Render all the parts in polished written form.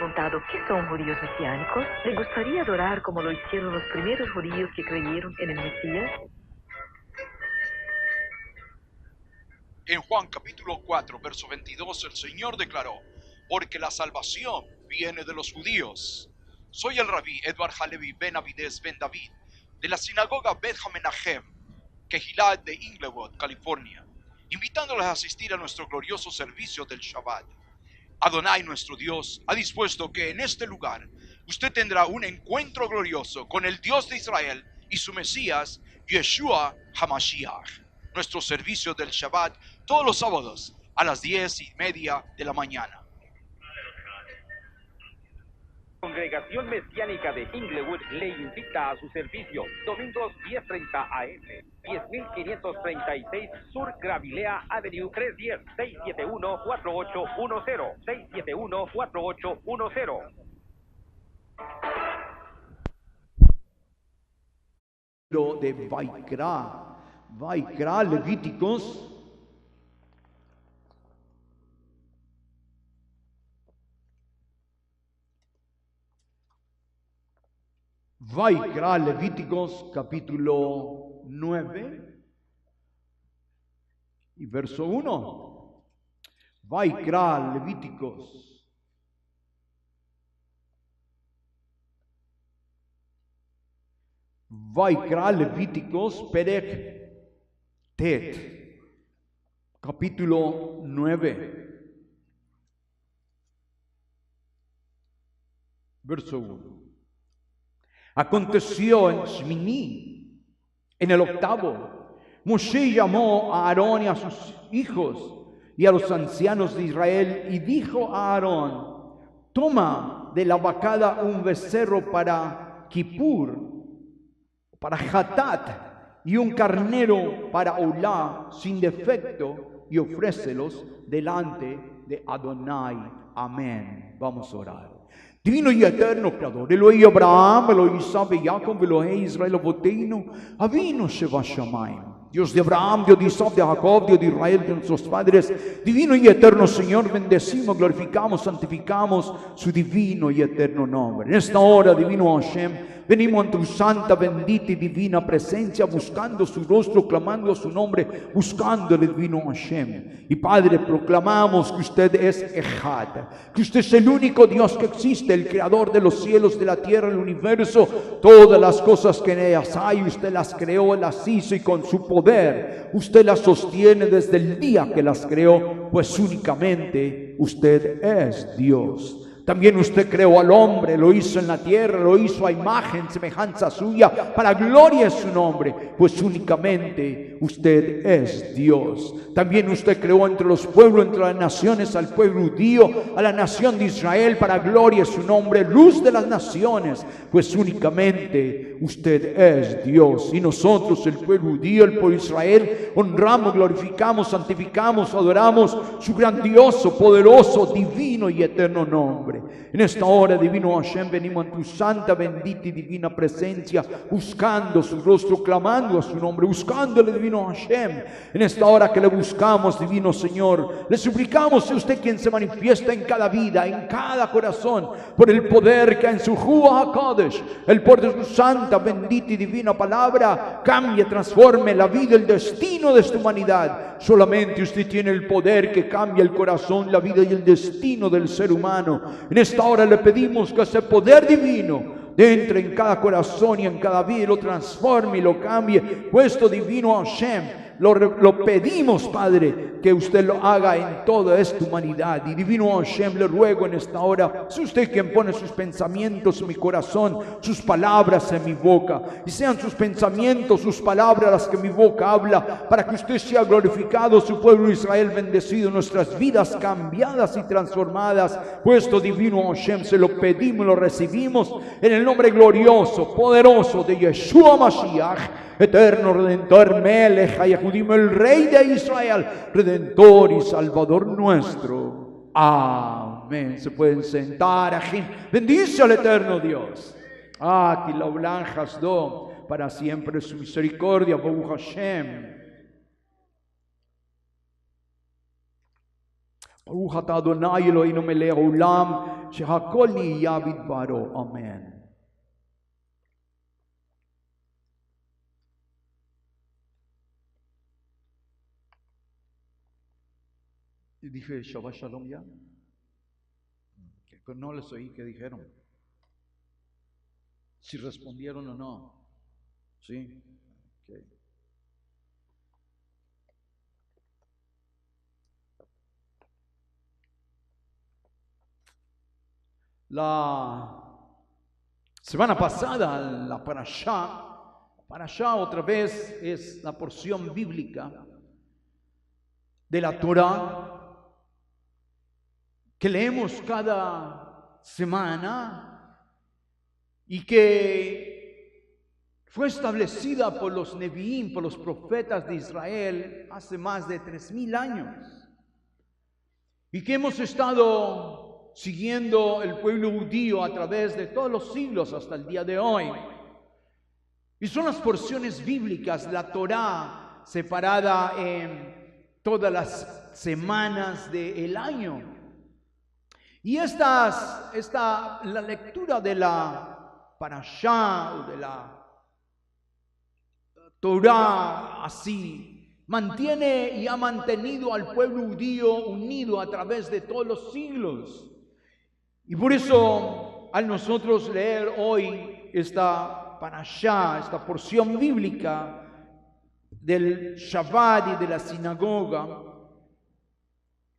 preguntado qué son judíos mesiánicos? ¿Le gustaría adorar como lo hicieron los primeros judíos que creyeron en el Mesías? En Juan capítulo 4, verso 22, el Señor declaró: porque la salvación viene de los judíos. Soy el rabí Edward Halevi Ben Avides Ben David, de la sinagoga Beth Hamenachem, Kehillah de Inglewood, California, invitándoles a asistir a nuestro glorioso servicio del Shabbat. Adonai, nuestro Dios, ha dispuesto que en este lugar usted tendrá un encuentro glorioso con el Dios de Israel y su Mesías, Yeshua HaMashiach. Nuestro servicio del Shabbat todos los sábados a las 10:30 de la mañana. Congregación Mesiánica de Inglewood le invita a su servicio domingos 10:30 AM, 10.536 Sur Gravilea Avenue 310, 671-4810, 671-4810. De Vaikra, Levíticos. Vaikra, Levíticos, capítulo 9 y verso 1. Vaikra, Levíticos. Vaikra, Levíticos, Perek Tet, capítulo 9, verso 1. Aconteció en Shmini, en el octavo, Moshe llamó a Aarón y a sus hijos y a los ancianos de Israel y dijo a Aarón: toma de la vacada un becerro para Kippur, para Hatat, y un carnero para Olá sin defecto, y ofrécelos delante de Adonai. Amén. Vamos a orar. Divino y eterno Creador, Elohim Abraham, Elohim Isaac, Jacob, Elohim Israel, Avotenu, Avinu Sheva Shamayim. Dios de Abraham, Dios de Isaac, de Jacob, Dios de Israel, de nuestros padres, divino y eterno Señor, bendecimos, glorificamos, santificamos su divino y eterno nombre. En esta hora, divino Hashem, venimos ante tu santa, bendita y divina presencia, buscando su rostro, clamando su nombre, buscando el divino Hashem. Y Padre, proclamamos que usted es Ejad, que usted es el único Dios que existe, el creador de los cielos, de la tierra, del universo. Todas las cosas que en ellas hay, usted las creó, las hizo, y con su poder usted las sostiene desde el día que las creó, pues únicamente usted es Dios. También usted creó al hombre, lo hizo en la tierra, lo hizo a imagen, semejanza suya, para gloria de su nombre, pues únicamente usted es Dios. También usted creó entre los pueblos, entre las naciones, al pueblo judío, a la nación de Israel, para gloria de su nombre, luz de las naciones, pues únicamente usted es Dios. Y nosotros, el pueblo judío, el pueblo de Israel, honramos, glorificamos, santificamos, adoramos su grandioso, poderoso, divino y eterno nombre. En esta hora, divino Hashem, venimos en tu santa, bendita y divina presencia, buscando su rostro, clamando a su nombre, buscándole, divino Hashem. En esta hora que le buscamos, divino Señor, le suplicamos a usted quien se manifiesta en cada vida, en cada corazón, por el poder que en su Ruach HaKodesh, el poder de su santa, bendita y divina palabra, cambie, transforme la vida, el destino de esta humanidad. Solamente usted tiene el poder que cambia el corazón, la vida y el destino del ser humano. En esta hora le pedimos que ese poder divino entre en cada corazón y en cada vida, y lo transforme y lo cambie. Puesto divino Hashem, lo pedimos, Padre, que usted lo haga en toda esta humanidad. Y divino Hashem, le ruego en esta hora, es usted quien pone sus pensamientos en mi corazón, sus palabras en mi boca, y sean sus pensamientos, sus palabras las que mi boca habla, para que usted sea glorificado, su pueblo Israel bendecido, nuestras vidas cambiadas y transformadas. Puesto divino Hashem, se lo pedimos, lo recibimos en el nombre glorioso, poderoso de Yeshua Mashiach, eterno Redentor, Melech HaYehudim, el Rey de Israel, Redentor y Salvador nuestro. Amén. Se pueden sentar. Ajim. Bendice al eterno Dios. Que la Olam Hasdom, para siempre su misericordia. Baruch Hashem. Baruch atah Adonai Eloheinu melech haolam, שהכל נהיה בדברו, אמן. Y dije, Shabbat Shalom ya. Pero no les oí qué dijeron. Si respondieron o no. ¿Sí? Okay. La semana pasada, la Parashá otra vez es la porción bíblica de la Torah que leemos cada semana y que fue establecida por los Nevi'im, por los profetas de Israel hace más de 3000 años y que hemos estado siguiendo el pueblo judío a través de todos los siglos hasta el día de hoy. Y son las porciones bíblicas, la Torah separada en todas las semanas del año. Y la lectura de la Parashá o de la Torah así mantiene y ha mantenido al pueblo judío unido a través de todos los siglos. Y por eso, al nosotros leer hoy esta Parashá, esta porción bíblica del Shabbat y de la sinagoga,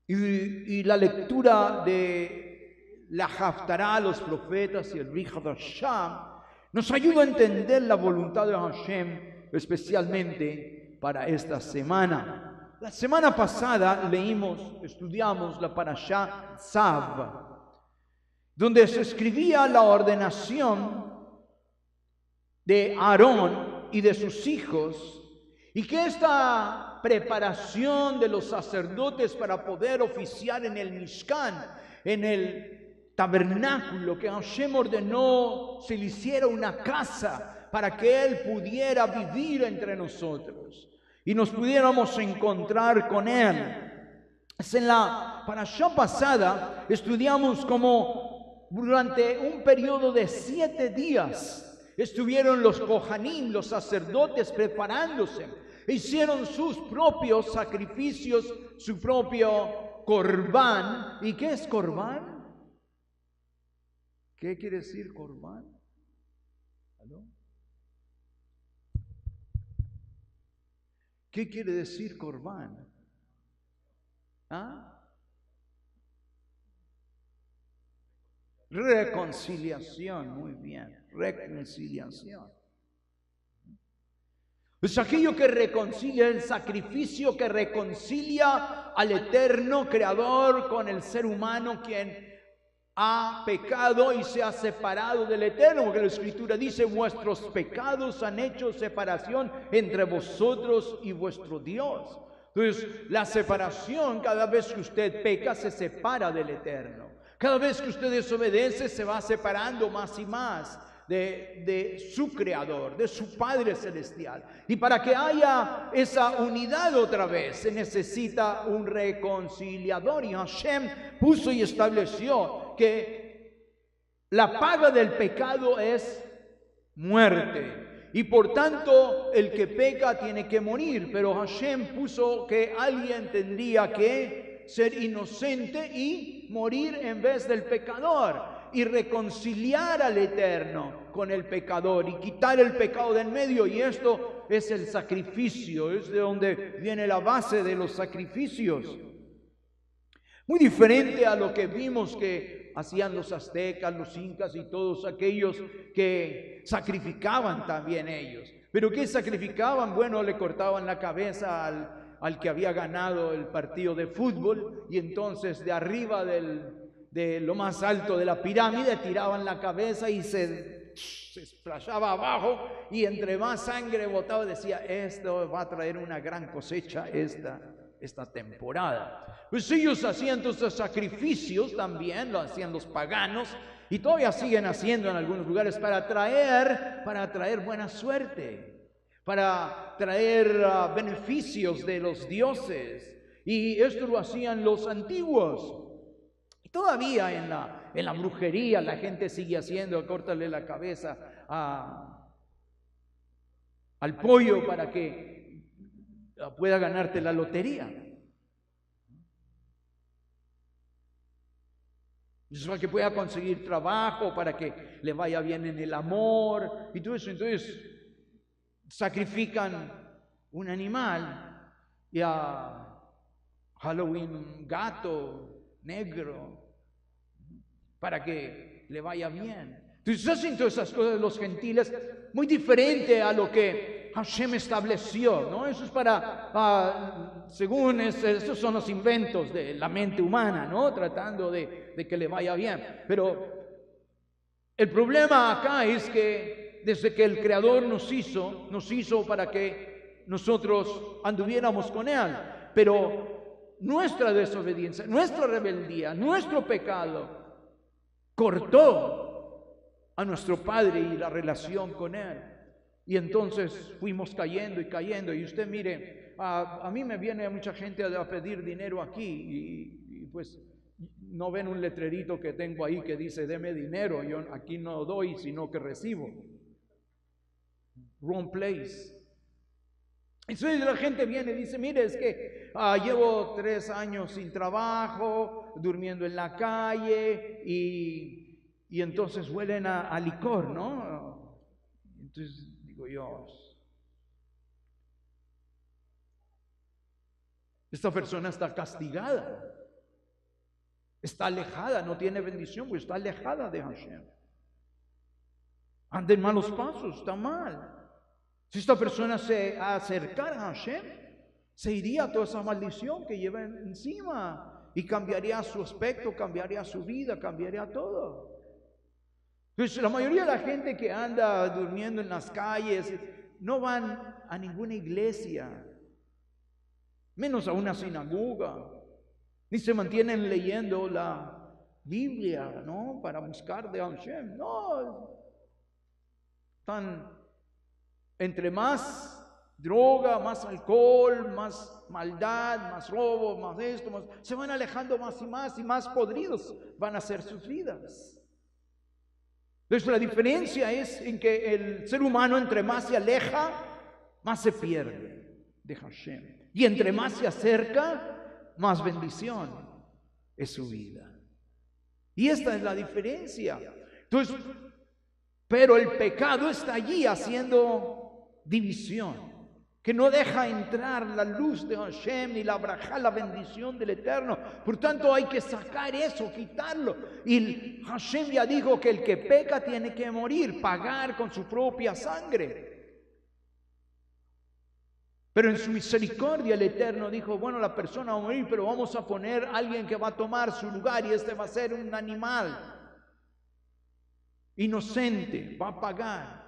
y la lectura de la Haftará, los profetas y el Brit Hadashah, nos ayuda a entender la voluntad de Hashem, especialmente para esta semana. La semana pasada estudiamos la Parashá Tzav, donde se escribía la ordenación de Aarón y de sus hijos, y que esta preparación de los sacerdotes para poder oficiar en el Mishkan, en el tabernáculo, que Hashem ordenó se le hiciera una casa para que Él pudiera vivir entre nosotros y nos pudiéramos encontrar con Él. En la parashá pasada estudiamos cómo durante un periodo de 7 días estuvieron los Kohanim, los sacerdotes, preparándose. Hicieron sus propios sacrificios, su propio corbán. ¿Y qué es corbán? ¿Qué quiere decir corbán? ¿Aló? ¿Qué quiere decir corbán? ¿Ah? Reconciliación, muy bien, reconciliación. Es aquello que reconcilia, el sacrificio que reconcilia al eterno creador con el ser humano quien ha pecado y se ha separado del eterno, porque la escritura dice: vuestros pecados han hecho separación entre vosotros y vuestro Dios. Entonces, la separación, cada vez que usted peca, se separa del eterno. Cada vez que usted desobedece, se va separando más y más de su creador, de su Padre Celestial. Y para que haya esa unidad otra vez, se necesita un reconciliador. Y Hashem puso y estableció que la paga del pecado es muerte. Y por tanto, el que peca tiene que morir. Pero Hashem puso que alguien tendría que ser inocente y morir en vez del pecador, y reconciliar al Eterno con el pecador y quitar el pecado del medio. Y esto es el sacrificio, es de donde viene la base de los sacrificios. Muy diferente a lo que vimos que hacían los aztecas, los incas y todos aquellos que sacrificaban también ellos. ¿Pero qué sacrificaban? Bueno, le cortaban la cabeza al que había ganado el partido de fútbol, y entonces de arriba de lo más alto de la pirámide tiraban la cabeza y se esplayaba abajo, y entre más sangre botaba decía: esto va a traer una gran cosecha esta temporada. Pues ellos hacían todos estos sacrificios, también lo hacían los paganos, y todavía siguen haciendo en algunos lugares para traer buena suerte, para traer beneficios de los dioses. Y esto lo hacían los antiguos. Todavía en la brujería la gente sigue haciendo, córtale la cabeza al pollo para que pueda ganarte la lotería. Eso para que pueda conseguir trabajo, para que le vaya bien en el amor y todo eso. Entonces sacrifican un animal y a Halloween un gato negro para que le vaya bien. Entonces hacen todas esas cosas los gentiles muy diferente a lo que Hashem estableció, ¿no? Eso es según esos son los inventos de la mente humana, ¿no? Tratando de que le vaya bien. Pero el problema acá es que desde que el Creador nos hizo para que nosotros anduviéramos con Él. Pero nuestra desobediencia, nuestra rebeldía, nuestro pecado cortó a nuestro Padre y la relación con Él. Y entonces fuimos cayendo y cayendo. Y usted mire, a mí me viene mucha gente a pedir dinero aquí y pues no ven un letrerito que tengo ahí que dice deme dinero. Yo aquí no doy, sino que recibo. Wrong place. Entonces la gente viene y dice, mire, es que llevo 3 años sin trabajo, durmiendo en la calle y entonces huelen a licor, ¿no? Entonces digo yo, esta persona está castigada, está alejada, no tiene bendición, pues está alejada de Hashem. Anda en malos pasos, está mal. Si esta persona se acercara a Hashem, se iría toda esa maldición que lleva encima y cambiaría su aspecto, cambiaría su vida, cambiaría todo. Pues la mayoría de la gente que anda durmiendo en las calles no van a ninguna iglesia, menos a una sinagoga, ni se mantienen leyendo la Biblia, ¿no? Para buscar de Hashem. No, están entre más droga, más alcohol, más maldad, más robo, más esto, se van alejando más y más podridos van a ser sus vidas. Entonces la diferencia es en que el ser humano entre más se aleja, más se pierde de Hashem. Y entre más se acerca, más bendición es su vida. Y esta es la diferencia. Entonces, pero el pecado está allí haciendo división, que no deja entrar la luz de Hashem ni la braja, la bendición del Eterno. Por tanto hay que sacar eso, quitarlo. Y Hashem ya dijo que el que peca tiene que morir, pagar con su propia sangre. Pero en su misericordia el Eterno dijo, bueno, la persona va a morir, pero vamos a poner a alguien que va a tomar su lugar y este va a ser un animal inocente, va a pagar.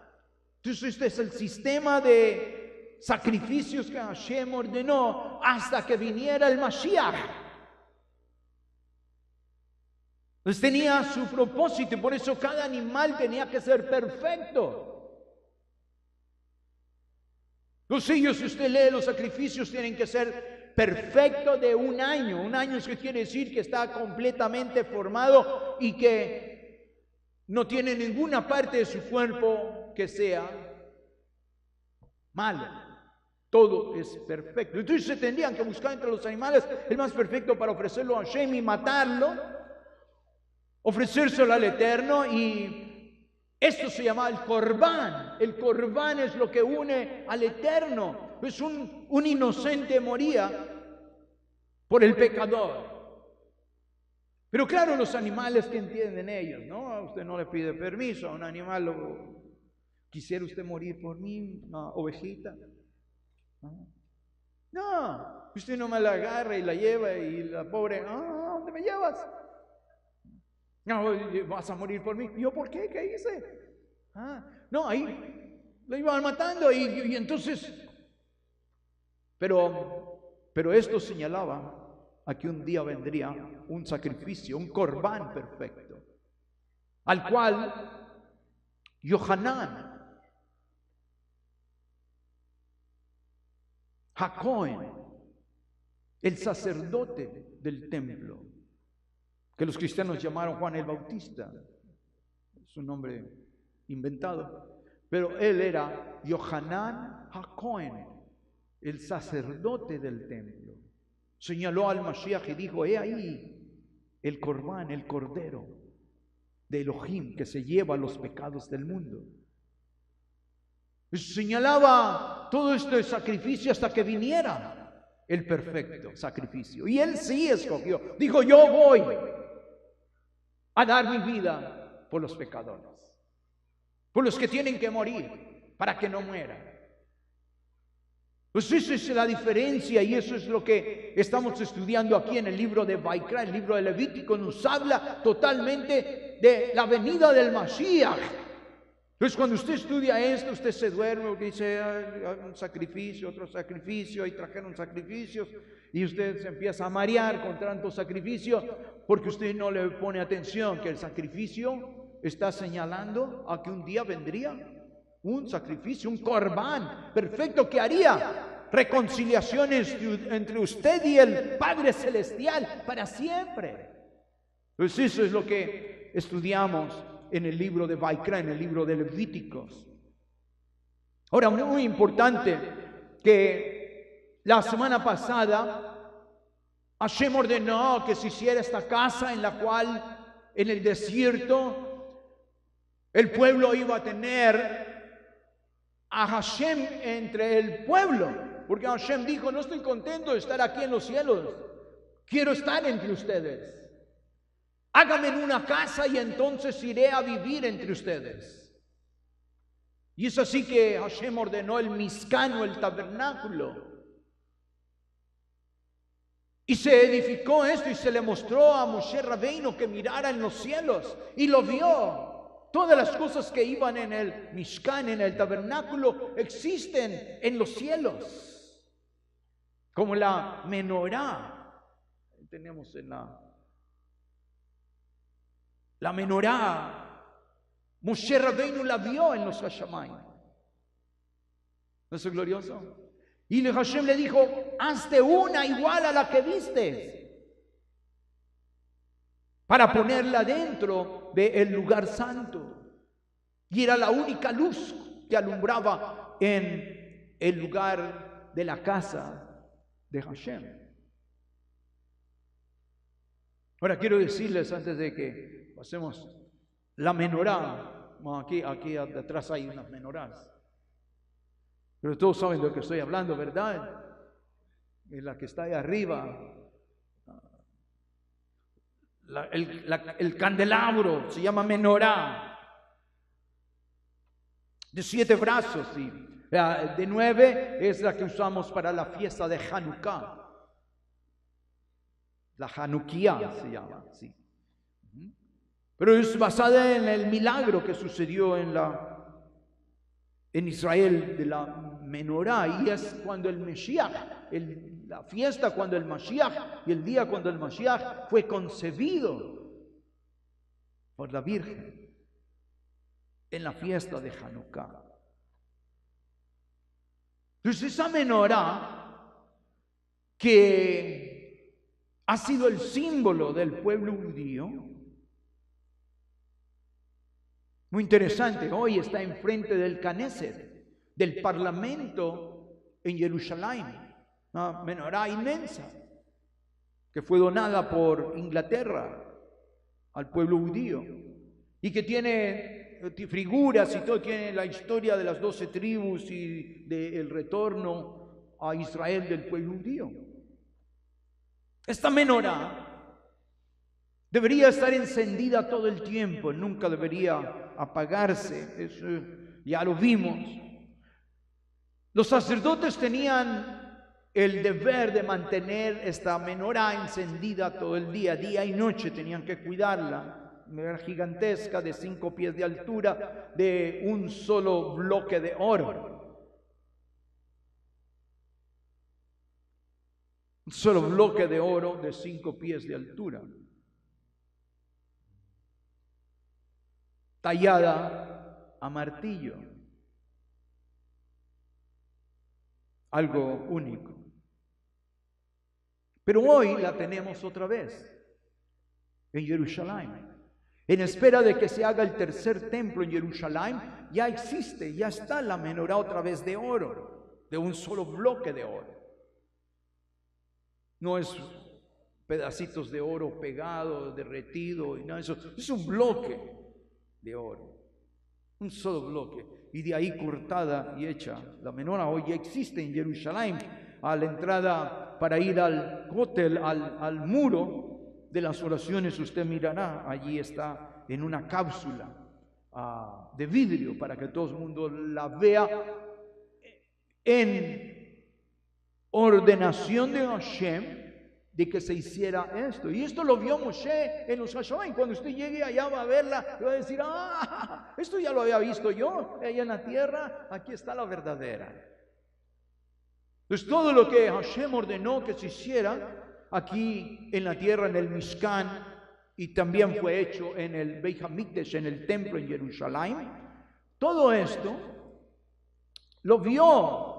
Entonces este es el sistema de sacrificios que Hashem ordenó hasta que viniera el Mashiach. Entonces tenía su propósito y por eso cada animal tenía que ser perfecto. Los sellos, si usted lee, los sacrificios tienen que ser perfectos de 1 año. 1 año es que quiere decir que está completamente formado y que no tiene ninguna parte de su cuerpo que sea malo. Todo es perfecto. Entonces se tendrían que buscar entre los animales el más perfecto para ofrecerlo a Hashem y matarlo, ofrecérselo al Eterno, y esto se llama el Corbán. El Corbán es lo que une al Eterno. Pues un inocente moría por el pecador. Pero claro, los animales, que entienden ellos, ¿no? Usted no le pide permiso a un animal. ¿Quisiera usted morir por mí, una ovejita? No, usted no me la agarra y la lleva y la pobre, ¿dónde me llevas? No, vas a morir por mí. ¿Yo por qué? ¿Qué hice? No, ahí lo iban matando y entonces, pero esto señalaba a que un día vendría un sacrificio, un corbán perfecto, al cual Yohanan, Hacohen, el sacerdote del templo, que los cristianos llamaron Juan el Bautista. Es un nombre inventado. Pero él era Yohanan HaKohen, el sacerdote del templo. Señaló al Mashiach y dijo: he ahí el Corbán, el cordero de Elohim que se lleva los pecados del mundo. Señalaba todo este sacrificio hasta que viniera el perfecto sacrificio. Y él sí escogió. Dijo: yo voy a dar mi vida por los pecadores, por los que tienen que morir, para que no mueran. Pues esa es la diferencia, y eso es lo que estamos estudiando aquí en el libro de Vaikra. El libro de Levítico nos habla totalmente de la venida del Mashiach. Entonces, cuando usted estudia esto, usted se duerme porque dice: un sacrificio, otro sacrificio, y trajeron sacrificios, y usted se empieza a marear con tanto sacrificio, porque usted no le pone atención que el sacrificio está señalando a que un día vendría un sacrificio, un corbán perfecto que haría reconciliaciones entre usted y el Padre Celestial para siempre. Pues eso es lo que estudiamos en el libro de Vaikra, en el libro de Levíticos. Ahora, muy importante, que la semana pasada Hashem ordenó que se hiciera esta casa en la cual en el desierto el pueblo iba a tener a Hashem entre el pueblo, porque Hashem dijo: no estoy contento de estar aquí en los cielos, quiero estar entre ustedes. Hágame en una casa y entonces iré a vivir entre ustedes. Y es así que Hashem ordenó el Mishkan, o el tabernáculo. Y se edificó esto y se le mostró a Moshe Rabbeinu que mirara en los cielos, y lo vio. Todas las cosas que iban en el Mishkan, en el tabernáculo, existen en los cielos. Como la menorá. Tenemos en la menorá. Moshe Rabbeinu la vio en los Hashamayim. ¿No es glorioso? Y Hashem le dijo: hazte una igual a la que viste, para ponerla dentro del lugar santo. Y era la única luz que alumbraba en el lugar de la casa de Hashem. Ahora quiero decirles, antes de que pasemos la menorá, aquí atrás hay unas menorás, pero todos saben de lo que estoy hablando, ¿verdad? Es la que está ahí arriba. El candelabro se llama menorá, de 7 brazos, y de 9 es la que usamos para la fiesta de Hanukkah. La Hanukkah se llama, sí. Pero es basada en el milagro que sucedió en Israel de la menorá, y es cuando el Mashiach, la fiesta cuando el Mashiach, y el día cuando el Mashiach fue concebido por la Virgen en la fiesta de Hanukkah. Entonces esa menorá, que ha sido el símbolo del pueblo judío, muy interesante, hoy está enfrente del Knesset, del Parlamento en Jerusalén, una menorá inmensa que fue donada por Inglaterra al pueblo judío, y que tiene figuras y todo, tiene la historia de las 12 tribus y del retorno a Israel del pueblo judío. Esta menorá debería estar encendida todo el tiempo, nunca debería apagarse. Eso ya lo vimos. Los sacerdotes tenían el deber de mantener esta menorá encendida todo el día y noche, tenían que cuidarla. Era gigantesca, de 5 pies de altura, de un solo bloque de oro. Un solo bloque de oro de 5 pies de altura, tallada a martillo. Algo único. Pero hoy la tenemos otra vez. en Jerusalén. En espera de que se haga el tercer templo en Jerusalén, ya existe, ya está la menorá otra vez de oro, de un solo bloque de oro. No es pedacitos de oro pegado, derretido y nada de eso. Es un bloque de oro, un solo bloque. Y de ahí cortada y hecha. La menorá hoy ya existe en Jerusalén, a la entrada para ir al cótel, al muro de las oraciones. Usted mirará, allí está en una cápsula de vidrio para que todo el mundo la vea en ordenación de Hashem, de que se hiciera esto. Y esto lo vio Moshe en los Hashem. Cuando usted llegue allá va a verla y va a decir, esto ya lo había visto yo allá en la tierra, aquí está la verdadera. Entonces todo lo que Hashem ordenó que se hiciera aquí en la tierra, en el Mishkan, y también fue hecho en el Beit HaMikdash, en el templo en Jerusalén, todo esto lo vio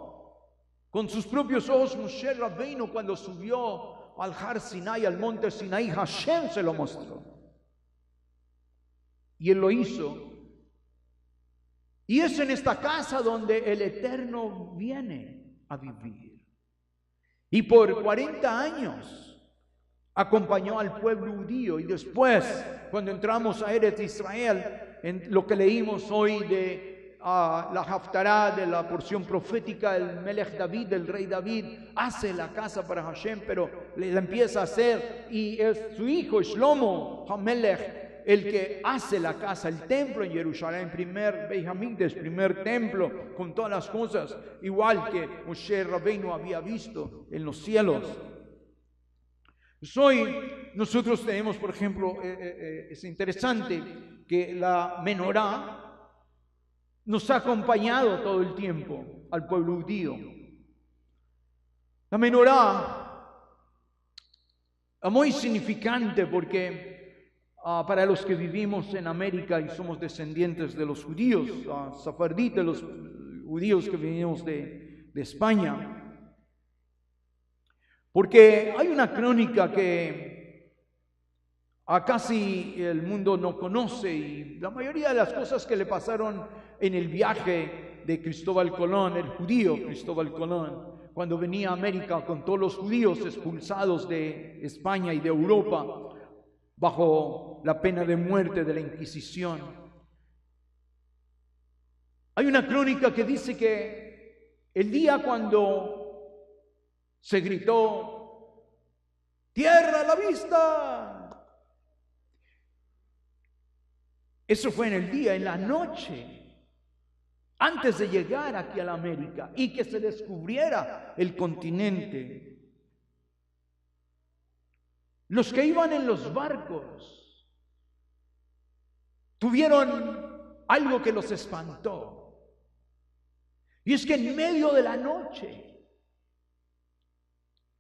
con sus propios ojos Moshe Rabbeinu cuando subió al Har Sinai, al monte Sinai. Hashem se lo mostró y él lo hizo. Y es en esta casa donde el Eterno viene a vivir. Y por 40 años acompañó al pueblo judío. Y después, cuando entramos a Eretz Israel, en lo que leímos hoy de la Haftará, de la porción profética, el Melech David, el rey David, hace la casa para Hashem, pero la empieza a hacer, y es su hijo Shlomo HaMelech el que hace la casa, el templo en Jerusalén, primer Beit HaMikdash, primer templo, con todas las cosas, igual que Moshe Rabbeinu había visto en los cielos. Hoy nosotros tenemos, por ejemplo, es interesante que la menorá nos ha acompañado todo el tiempo al pueblo judío. La menorá es muy significante porque para los que vivimos en América y somos descendientes de los judíos, sefarditas, los judíos que venimos de España, porque hay una crónica que casi el mundo no conoce, y la mayoría de las cosas que le pasaron en el viaje de Cristóbal Colón, el judío Cristóbal Colón, cuando venía a América con todos los judíos expulsados de España y de Europa bajo la pena de muerte de la Inquisición. Hay una crónica que dice que el día cuando se gritó ¡tierra a la vista!, eso fue en el día. En la noche, antes de llegar aquí a la América y que se descubriera el continente, los que iban en los barcos tuvieron algo que los espantó. Y es que en medio de la noche,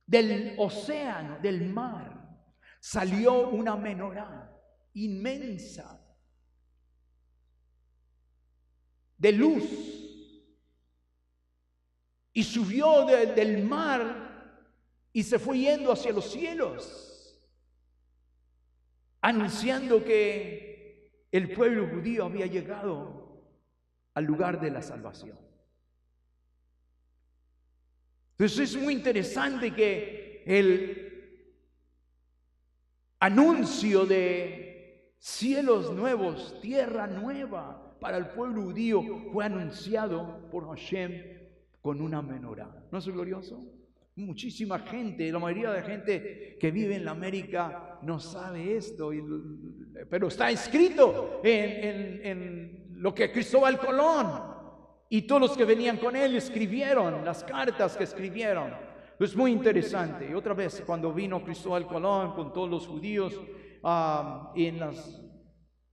del océano, del mar, salió una menorá inmensa de luz y subió del mar y se fue yendo hacia los cielos, anunciando que el pueblo judío había llegado al lugar de la salvación. Entonces es muy interesante que el anuncio de cielos nuevos, tierra nueva para el pueblo judío fue anunciado por Hashem con una menorá. ¿No es glorioso? Muchísima gente, la mayoría de la gente que vive en la América no sabe esto, pero está escrito en lo que Cristóbal Colón y todos los que venían con él escribieron, las cartas que escribieron. Es muy interesante. Y otra vez, cuando vino Cristóbal Colón con todos los judíos en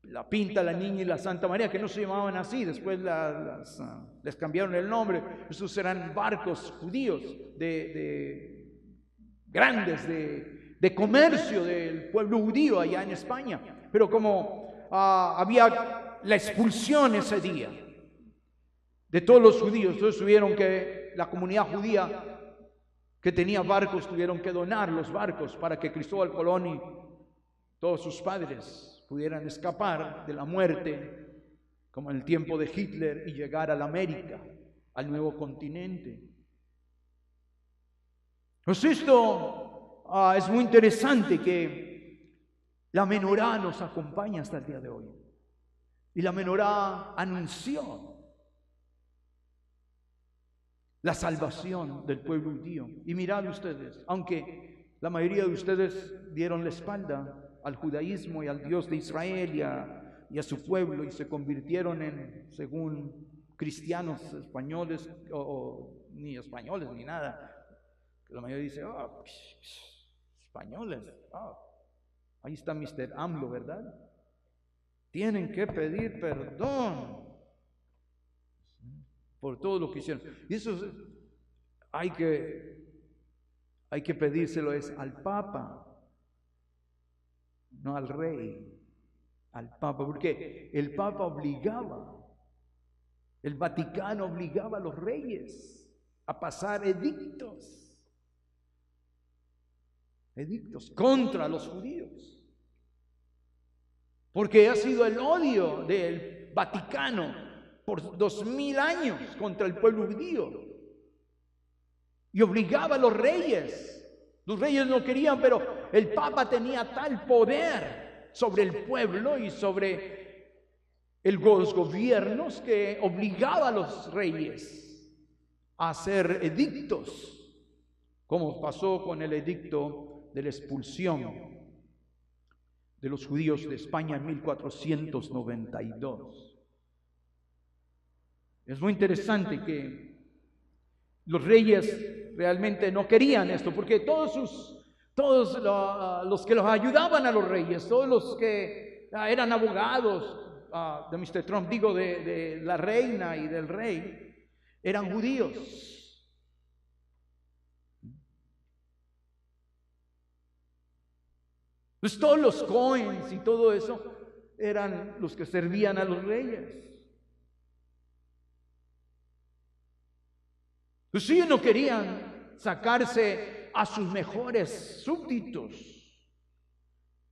la Pinta, la Niña y la Santa María, que no se llamaban así, después les cambiaron el nombre. Esos eran barcos judíos grandes de comercio del pueblo judío allá en España. Pero como había la expulsión ese día de todos los judíos, entonces tuvieron que, la comunidad judía que tenía barcos, tuvieron que donar los barcos para que Cristóbal Colón y todos sus padres pudieran escapar de la muerte, como en el tiempo de Hitler, y llegar a la América, al nuevo continente. Pues esto es muy interesante, que la menorá nos acompaña hasta el día de hoy. Y la menorá anunció la salvación del pueblo judío. Y mirad ustedes, aunque la mayoría de ustedes dieron la espalda al judaísmo y al Dios de Israel y a su pueblo, y se convirtieron en, según cristianos españoles, o ni españoles ni nada. La mayoría dice, españoles, ahí está Mr. AMLO, ¿verdad? Tienen que pedir perdón por todo lo que hicieron. Y eso hay que pedírselo es al Papa, no al rey, al Papa, porque el Papa obligaba, el Vaticano obligaba a los reyes a pasar edictos contra los judíos. Porque ha sido el odio del Vaticano por 2000 años contra el pueblo judío. Y obligaba a los reyes. Los reyes no querían, pero el Papa tenía tal poder sobre el pueblo y sobre los gobiernos, que obligaba a los reyes a hacer edictos, como pasó con el edicto de la expulsión de los judíos de España en 1492. Es muy interesante que los reyes realmente no querían esto, porque todos los que los ayudaban a los reyes, todos los que eran abogados de Mr. Trump, digo, de la reina y del rey, eran judíos. Pues todos los coins y todo eso eran los que servían a los reyes. Pues ellos no querían sacarse a sus mejores súbditos,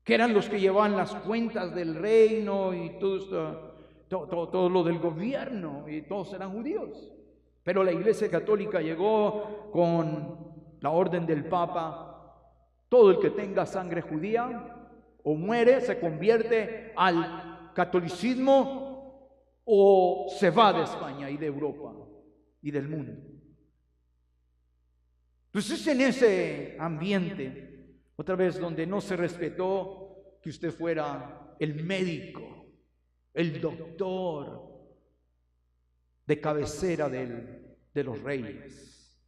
que eran los que llevaban las cuentas del reino y todo lo del gobierno, y todos eran judíos. Pero la Iglesia Católica llegó con la orden del Papa: todo el que tenga sangre judía o muere, se convierte al catolicismo o se va de España y de Europa y del mundo. Entonces, en ese ambiente, otra vez, donde no se respetó que usted fuera el médico, el doctor de cabecera de los reyes.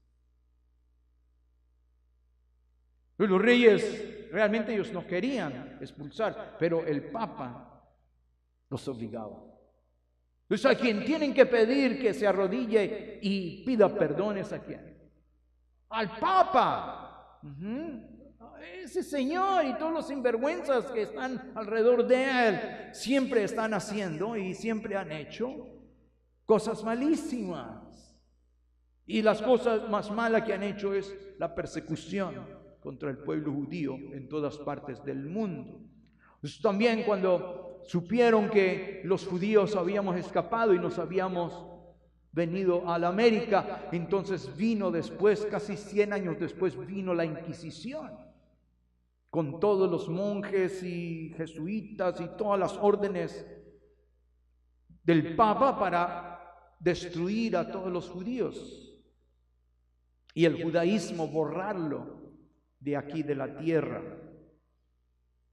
Pero los reyes, realmente ellos no querían expulsar, pero el Papa los obligaba. Entonces, a quien tienen que pedir que se arrodille y pida perdón es a quién. Al Papa. Ese señor y todos los sinvergüenzas que están alrededor de él siempre están haciendo y siempre han hecho cosas malísimas. Y las cosas más malas que han hecho es la persecución contra el pueblo judío en todas partes del mundo. Pues también, cuando supieron que los judíos habíamos escapado y nos habíamos venido a la América, entonces vino después, casi 100 años después, vino la Inquisición, con todos los monjes y jesuitas y todas las órdenes del Papa para destruir a todos los judíos y el judaísmo borrarlo de aquí de la tierra.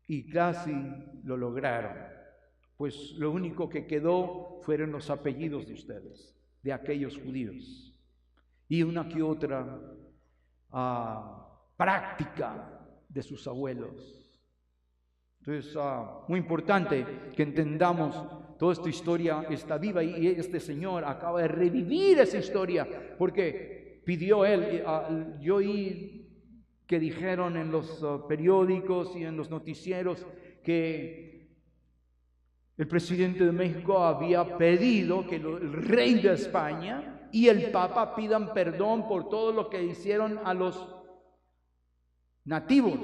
Y casi lo lograron, pues lo único que quedó fueron los apellidos de ustedes, de aquellos judíos, y una que otra práctica de sus abuelos. Entonces, muy importante que entendamos toda esta historia está viva, y este señor acaba de revivir esa historia, porque pidió él, yo oí que dijeron en los periódicos y en los noticieros que el presidente de México había pedido que el rey de España y el Papa pidan perdón por todo lo que hicieron a los nativos,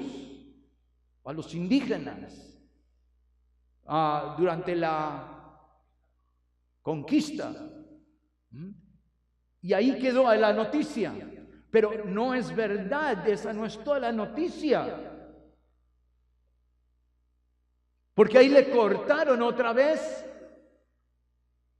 a los indígenas. durante la conquista. Y ahí quedó la noticia. Pero no es verdad, esa no es toda la noticia. Porque ahí le cortaron otra vez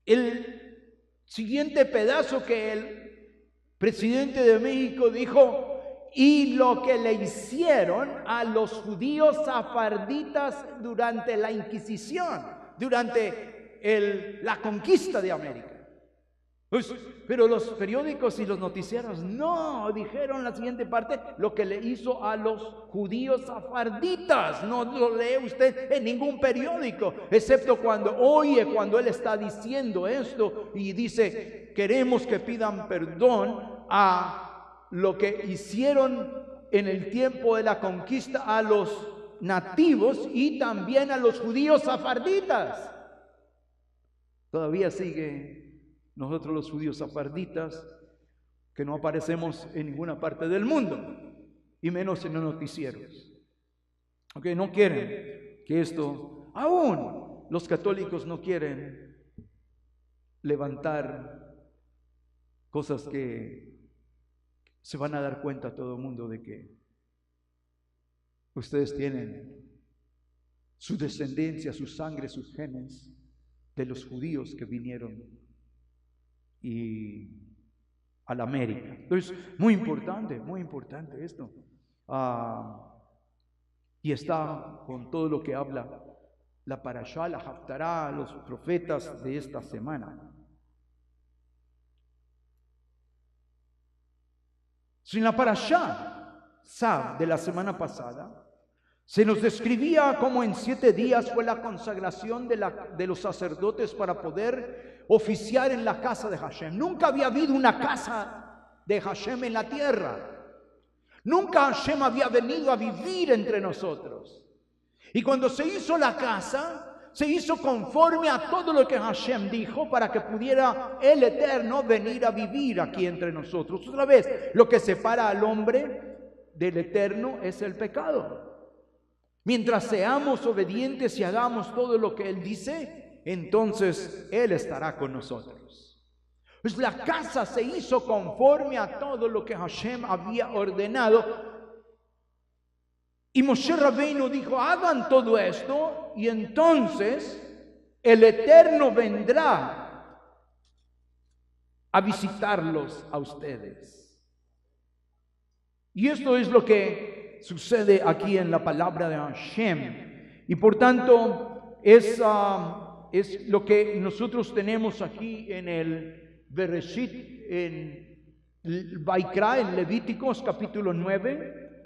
el siguiente pedazo que el presidente de México dijo: y lo que le hicieron a los judíos sefarditas durante la Inquisición, durante la conquista de América. Pues, pero los periódicos y los noticieros no dijeron la siguiente parte: lo que le hizo a los judíos sefarditas. No lo lee usted en ningún periódico, excepto cuando él está diciendo esto y dice: queremos que pidan perdón a lo que hicieron en el tiempo de la conquista a los nativos y también a los judíos sefarditas. Todavía sigue nosotros los judíos sefarditas, que no aparecemos en ninguna parte del mundo, y menos en los noticieros. Okay, no quieren que esto, aún los católicos no quieren levantar cosas que se van a dar cuenta todo el mundo de que ustedes tienen su descendencia, su sangre, sus genes de los judíos que vinieron y a la América. Entonces, muy importante esto. Y está con todo lo que habla la parashá, la haftará, los profetas de esta semana. En la parashá Sab de la semana pasada se nos describía cómo en 7 días fue la consagración de los sacerdotes para poder oficiar en la casa de Hashem. Nunca había habido una casa de Hashem en la tierra. Nunca Hashem había venido a vivir entre nosotros. Y cuando se hizo la casa, se hizo conforme a todo lo que Hashem dijo para que pudiera el Eterno venir a vivir aquí entre nosotros. Otra vez, lo que separa al hombre del Eterno es el pecado. Mientras seamos obedientes y hagamos todo lo que Él dice, entonces Él estará con nosotros. Pues la casa se hizo conforme a todo lo que Hashem había ordenado. Y Moshe Rabbeinu dijo: hagan todo esto y entonces el Eterno vendrá a visitarlos a ustedes. Y esto es lo que sucede aquí en la palabra de Hashem. Y por tanto es lo que nosotros tenemos aquí en el Bereshit, en Vaikra, en Levíticos capítulo 9,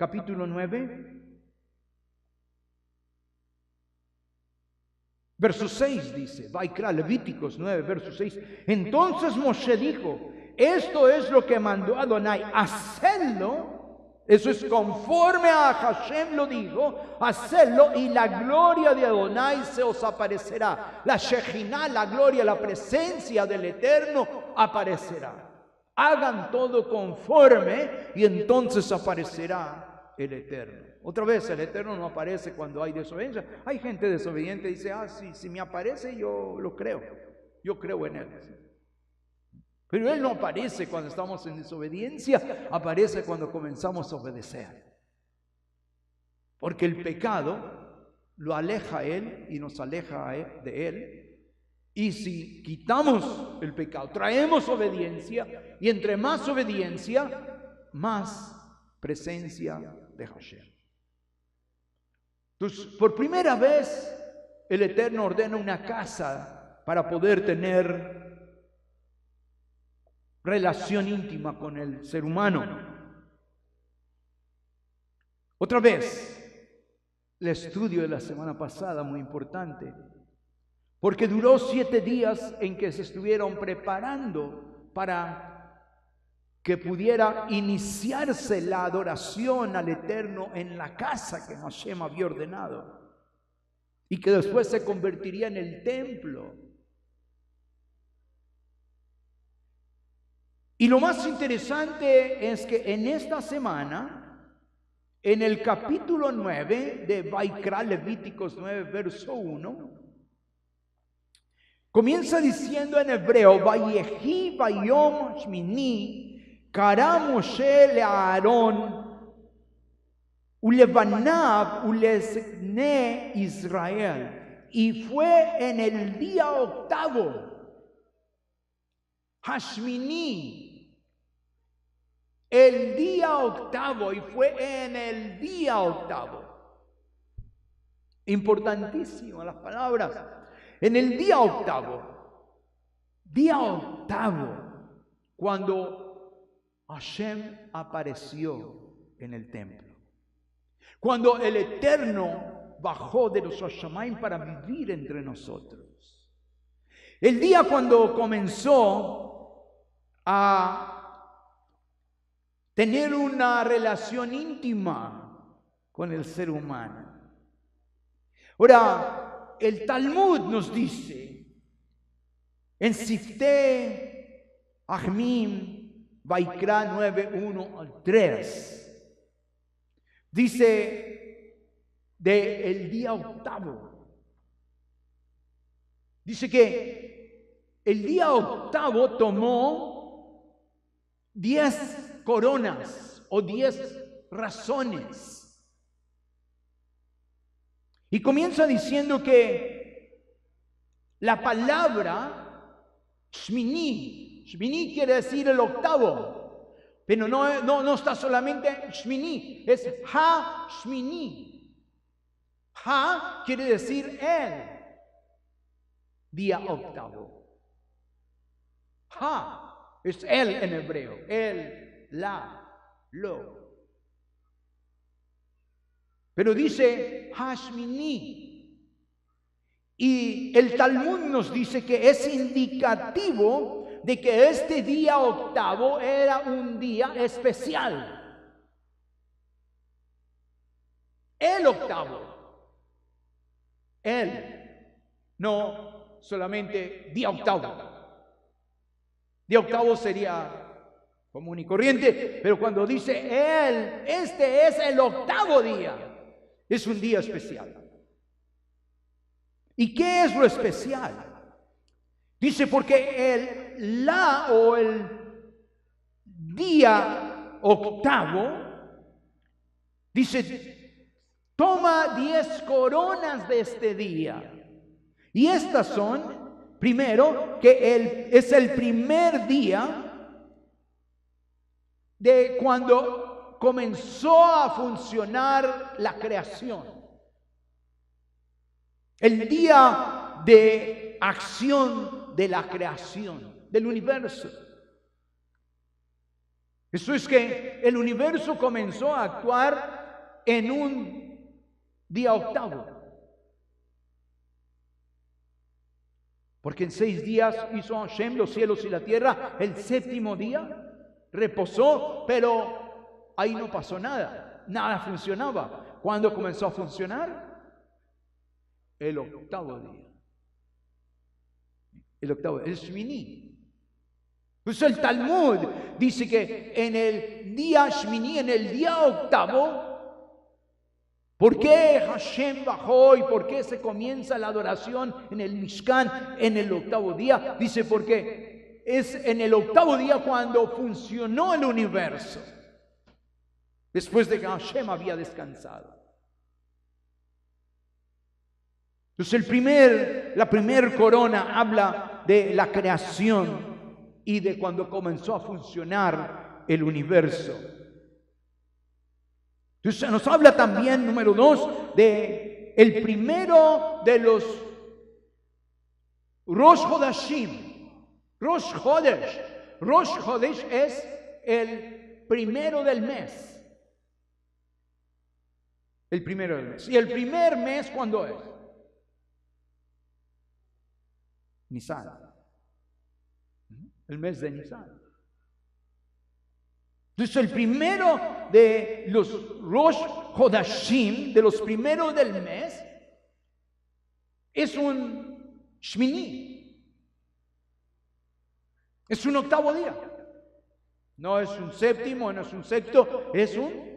verso 6 dice, Vaikra, Levíticos 9, verso 6. Entonces Moshe dijo: esto es lo que mandó Adonai, hacedlo. Eso es conforme a Hashem lo dijo, hacedlo y la gloria de Adonai se os aparecerá. La Shejinah, la gloria, la presencia del Eterno aparecerá. Hagan todo conforme y entonces aparecerá el Eterno. Otra vez, el Eterno no aparece cuando hay desobediencia. Hay gente desobediente y dice: si me aparece yo lo creo. Yo creo en Él. Pero Él no aparece cuando estamos en desobediencia, aparece cuando comenzamos a obedecer. Porque el pecado lo aleja a Él y nos aleja de Él. Y si quitamos el pecado, traemos obediencia, y entre más obediencia, más presencia de Hashem. Entonces, por primera vez, el Eterno ordena una casa para poder tener relación íntima con el ser humano. Otra vez, el estudio de la semana pasada, muy importante, porque duró 7 días en que se estuvieron preparando para que pudiera iniciarse la adoración al Eterno en la casa que Hashem había ordenado y que después se convertiría en el templo. Y lo más interesante es que en esta semana, en el capítulo 9 de Vaikra, Levíticos 9, verso 1, Comienza diciendo en hebreo, Vayehi vayom shmini, kara Moshe leAarón, ulevanav ulezne Israel. Y fue en el día octavo, Hashmini, el día octavo, y fue en el día octavo. Importantísimo las palabras. En el día octavo, cuando Hashem apareció en el templo, cuando el Eterno bajó de los Hashamayim para vivir entre nosotros, el día cuando comenzó a tener una relación íntima con el ser humano. Ahora, el Talmud nos dice en Siftei Achmim, Vaikra 9:1 al 3, dice de el día octavo, dice que el día octavo tomó 10 coronas o 10 razones. Y comienza diciendo que la palabra Shmini quiere decir el octavo, pero no está solamente Shmini, es Ha-Shmini. Ha quiere decir el día octavo. Ha es el en hebreo, el, la, lo. Pero dice Hashmini. Y el Talmud nos dice que es indicativo de que este día octavo era un día especial. El octavo. No solamente día octavo. Día octavo sería común y corriente, pero cuando dice este es el octavo día. Es un día especial. ¿Y qué es lo especial? Dice porque el día octavo, dice, toma 10 coronas de este día. Y estas son, primero, que es el primer día de cuando comenzó a funcionar la creación. El día de acción de la creación, del universo. Eso es que el universo comenzó a actuar en un día octavo. Porque en 6 días hizo Hashem los cielos y la tierra, el séptimo día reposó, pero ahí no pasó nada, nada funcionaba. ¿Cuándo comenzó a funcionar? El octavo día. El Shmini. Pues el Talmud dice que en el día Shmini, en el día octavo, ¿por qué Hashem bajó y por qué se comienza la adoración en el Mishkan en el octavo día? Dice porque es en el octavo día cuando funcionó el universo. Después de que Hashem había descansado. Entonces la primer corona habla de la creación y de cuando comenzó a funcionar el universo. Entonces nos habla también, número 2, de el primero de los Rosh Hodashim. Rosh Hodesh es el primero del mes. El primero del mes. ¿Y el primer mes cuándo es? Nisan. El mes de Nisan. Entonces el primero de los Rosh Hodashim, de los primeros del mes, es un Shmini. Es un octavo día. No es un séptimo, no es un sexto, es un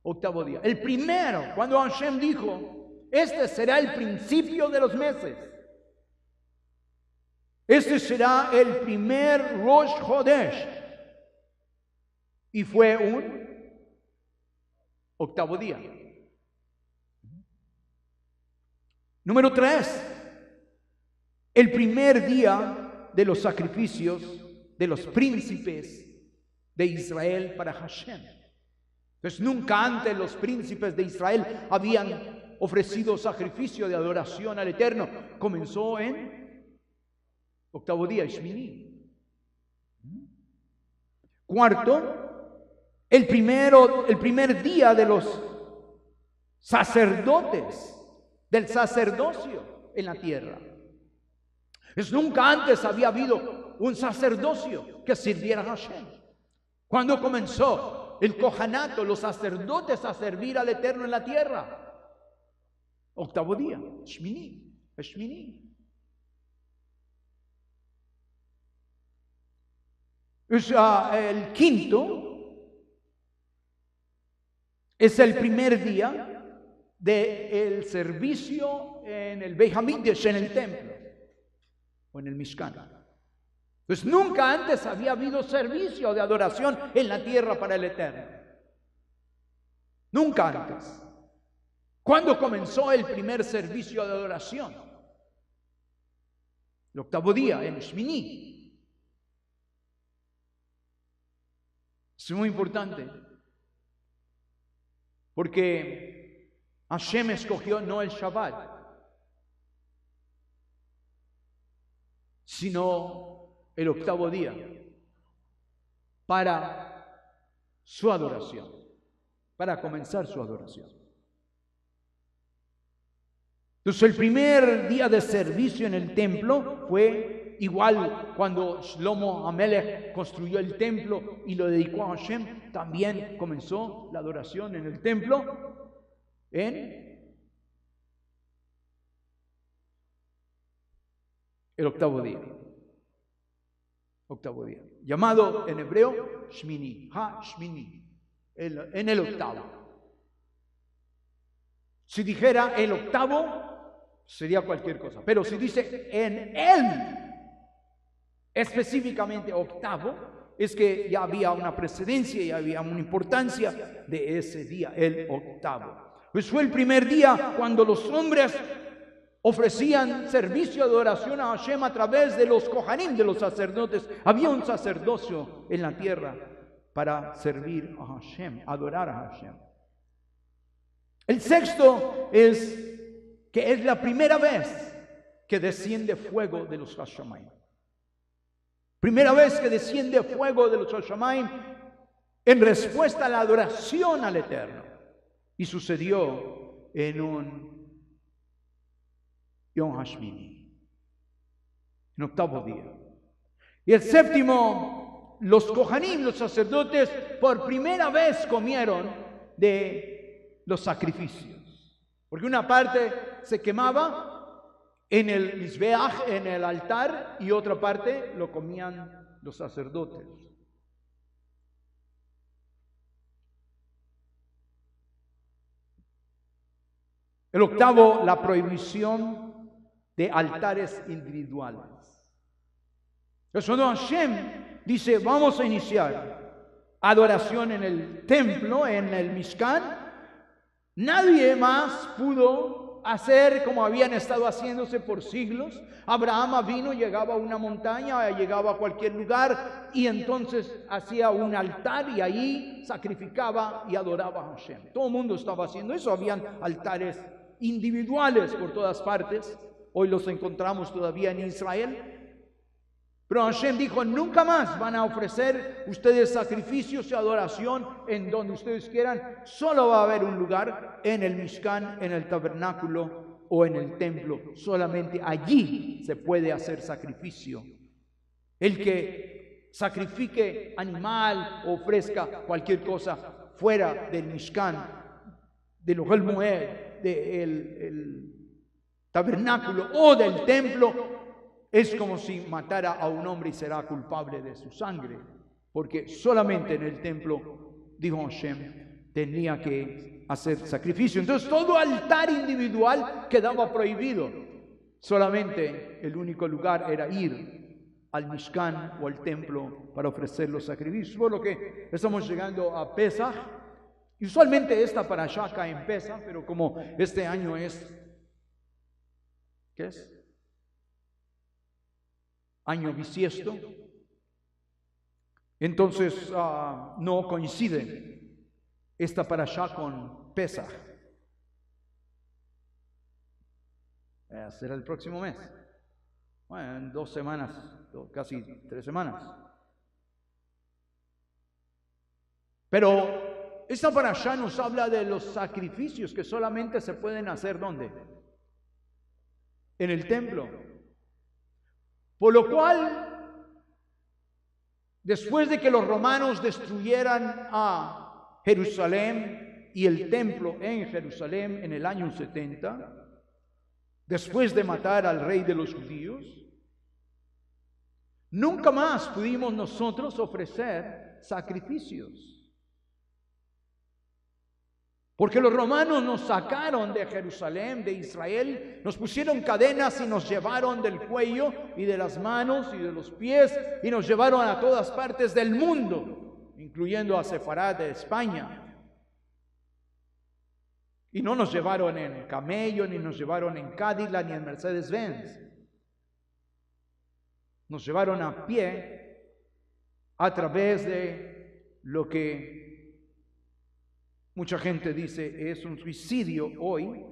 octavo día. El primero, cuando Hashem dijo, este será el principio de los meses. Este será el primer Rosh Chodesh. Y fue un octavo día. Número 3. El primer día de los sacrificios de los príncipes de Israel para Hashem. Entonces nunca antes los príncipes de Israel habían ofrecido sacrificio de adoración al Eterno. Comenzó en octavo día, Shmini. Cuarto, el primer día de los sacerdotes, del sacerdocio en la tierra. Nunca antes había habido un sacerdocio que sirviera a Hashem. Cuando comenzó el Kohanato, los sacerdotes a servir al Eterno en la tierra. Octavo día, Shmini, Shmini. El quinto es el primer día del servicio en el Beit HaMikdash, en el templo, o en el Mishkan. Pues nunca antes había habido servicio de adoración en la tierra para el Eterno. Nunca antes. ¿Cuándo comenzó el primer servicio de adoración? El octavo día, en Shmini. Es muy importante, porque Hashem escogió no el Shabbat, sino el octavo día para su adoración, para comenzar su adoración. Entonces el primer día de servicio en el templo fue igual cuando Shlomo Amelech construyó el templo y lo dedicó a Hashem. También comenzó la adoración en el templo en el octavo día. Octavo día, llamado en hebreo Shmini, Ha-Shmini, en el octavo. Si dijera el octavo, sería cualquier cosa, pero si dice en el, específicamente octavo, es que ya había una precedencia y había una importancia de ese día, el octavo. Pues fue el primer día cuando los hombres ofrecían servicio de adoración a Hashem a través de los Kohanim, de los sacerdotes. Había un sacerdocio en la tierra para servir a Hashem, adorar a Hashem. El sexto es que es la primera vez que desciende fuego de los Hashamayim. Primera vez que desciende fuego de los Hashamayim en respuesta a la adoración al Eterno. Y sucedió en un Yom HaShmini, en octavo día. Y el séptimo, los Kohanim, los sacerdotes, por primera vez comieron de los sacrificios. Porque una parte se quemaba en el Mizbeach, en el altar, y otra parte lo comían los sacerdotes. El octavo, la prohibición de altares individuales. Entonces, cuando Hashem dice, vamos a iniciar adoración en el templo, en el Mishkan, nadie más pudo hacer como habían estado haciéndose por siglos. Abraham vino, llegaba a una montaña, llegaba a cualquier lugar y entonces hacía un altar y ahí sacrificaba y adoraba a Hashem. Todo el mundo estaba haciendo eso, habían altares individuales por todas partes. Hoy los encontramos todavía en Israel. Pero Hashem dijo, nunca más van a ofrecer ustedes sacrificios y adoración en donde ustedes quieran. Solo va a haber un lugar en el Mishkan, en el tabernáculo o en el templo. Solamente allí se puede hacer sacrificio. El que sacrifique animal o ofrezca cualquier cosa fuera del Mishkan, del Ohel Moed, del tabernáculo o del templo, es como si matara a un hombre y será culpable de su sangre, porque solamente en el templo, dijo Hashem, tenía que hacer sacrificio. Entonces todo altar individual quedaba prohibido. Solamente el único lugar era ir al Mishkan o al templo para ofrecer los sacrificios. Por lo que estamos llegando a Pesaj. Y usualmente esta parashá cae en Pesaj, pero como este año es, ¿qué es? Año bisiesto. Entonces no coincide esta parashá con Pesaj. Será el próximo mes. Bueno, en 2 semanas, casi 3 semanas. Pero esta parashá nos habla de los sacrificios que solamente se pueden hacer ¿dónde? En el templo. Por lo cual, después de que los romanos destruyeran a Jerusalén y el templo en Jerusalén en el año 70, después de matar al rey de los judíos, nunca más pudimos nosotros ofrecer sacrificios. Porque los romanos nos sacaron de Jerusalén, de Israel, nos pusieron cadenas y nos llevaron del cuello y de las manos y de los pies y nos llevaron a todas partes del mundo, incluyendo a Sefarad de España. Y no nos llevaron en camello, ni nos llevaron en Cadillac, ni en Mercedes-Benz. Nos llevaron a pie a través de lo que mucha gente dice es un suicidio hoy,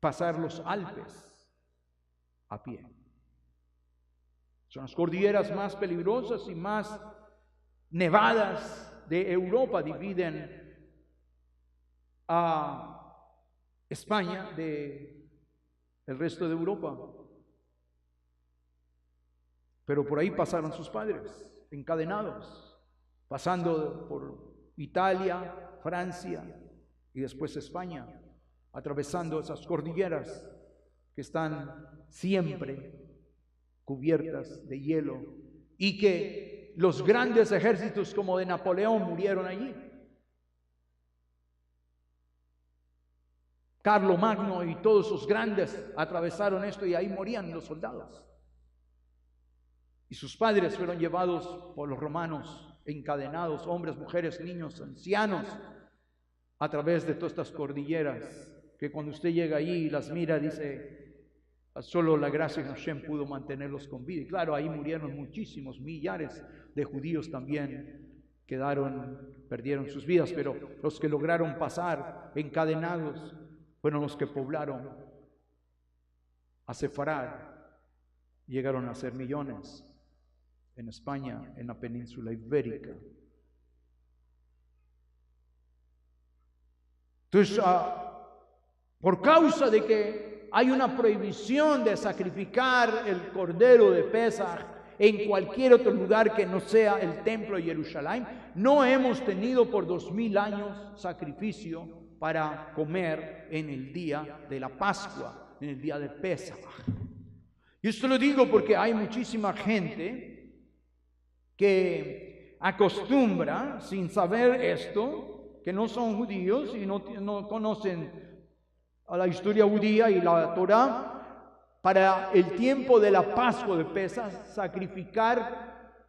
pasar los Alpes a pie. Son las cordilleras más peligrosas y más nevadas de Europa, dividen a España del resto de Europa. Pero por ahí pasaron sus padres, encadenados, pasando por Italia, Francia y después España, atravesando esas cordilleras que están siempre cubiertas de hielo y que los grandes ejércitos como de Napoleón murieron allí. Carlomagno y todos esos grandes atravesaron esto y ahí morían los soldados. Y sus padres fueron llevados por los romanos, encadenados, hombres, mujeres, niños, ancianos, a través de todas estas cordilleras, que cuando usted llega allí y las mira, dice, solo la gracia de Hashem pudo mantenerlos con vida. Y claro, ahí murieron muchísimos, millares de judíos también perdieron sus vidas, pero los que lograron pasar encadenados fueron los que poblaron a Sefarad, llegaron a ser millones en España, en la península ibérica. Entonces, por causa de que hay una prohibición de sacrificar el cordero de Pesaj en cualquier otro lugar que no sea el templo de Jerusalén, no hemos tenido por 2000 años sacrificio para comer en el día de la Pascua, en el día de Pesaj. Y esto lo digo porque hay muchísima gente que acostumbra, sin saber esto, que no son judíos y no conocen a la historia judía y la Torah, para el tiempo de la Pascua de Pesaj, sacrificar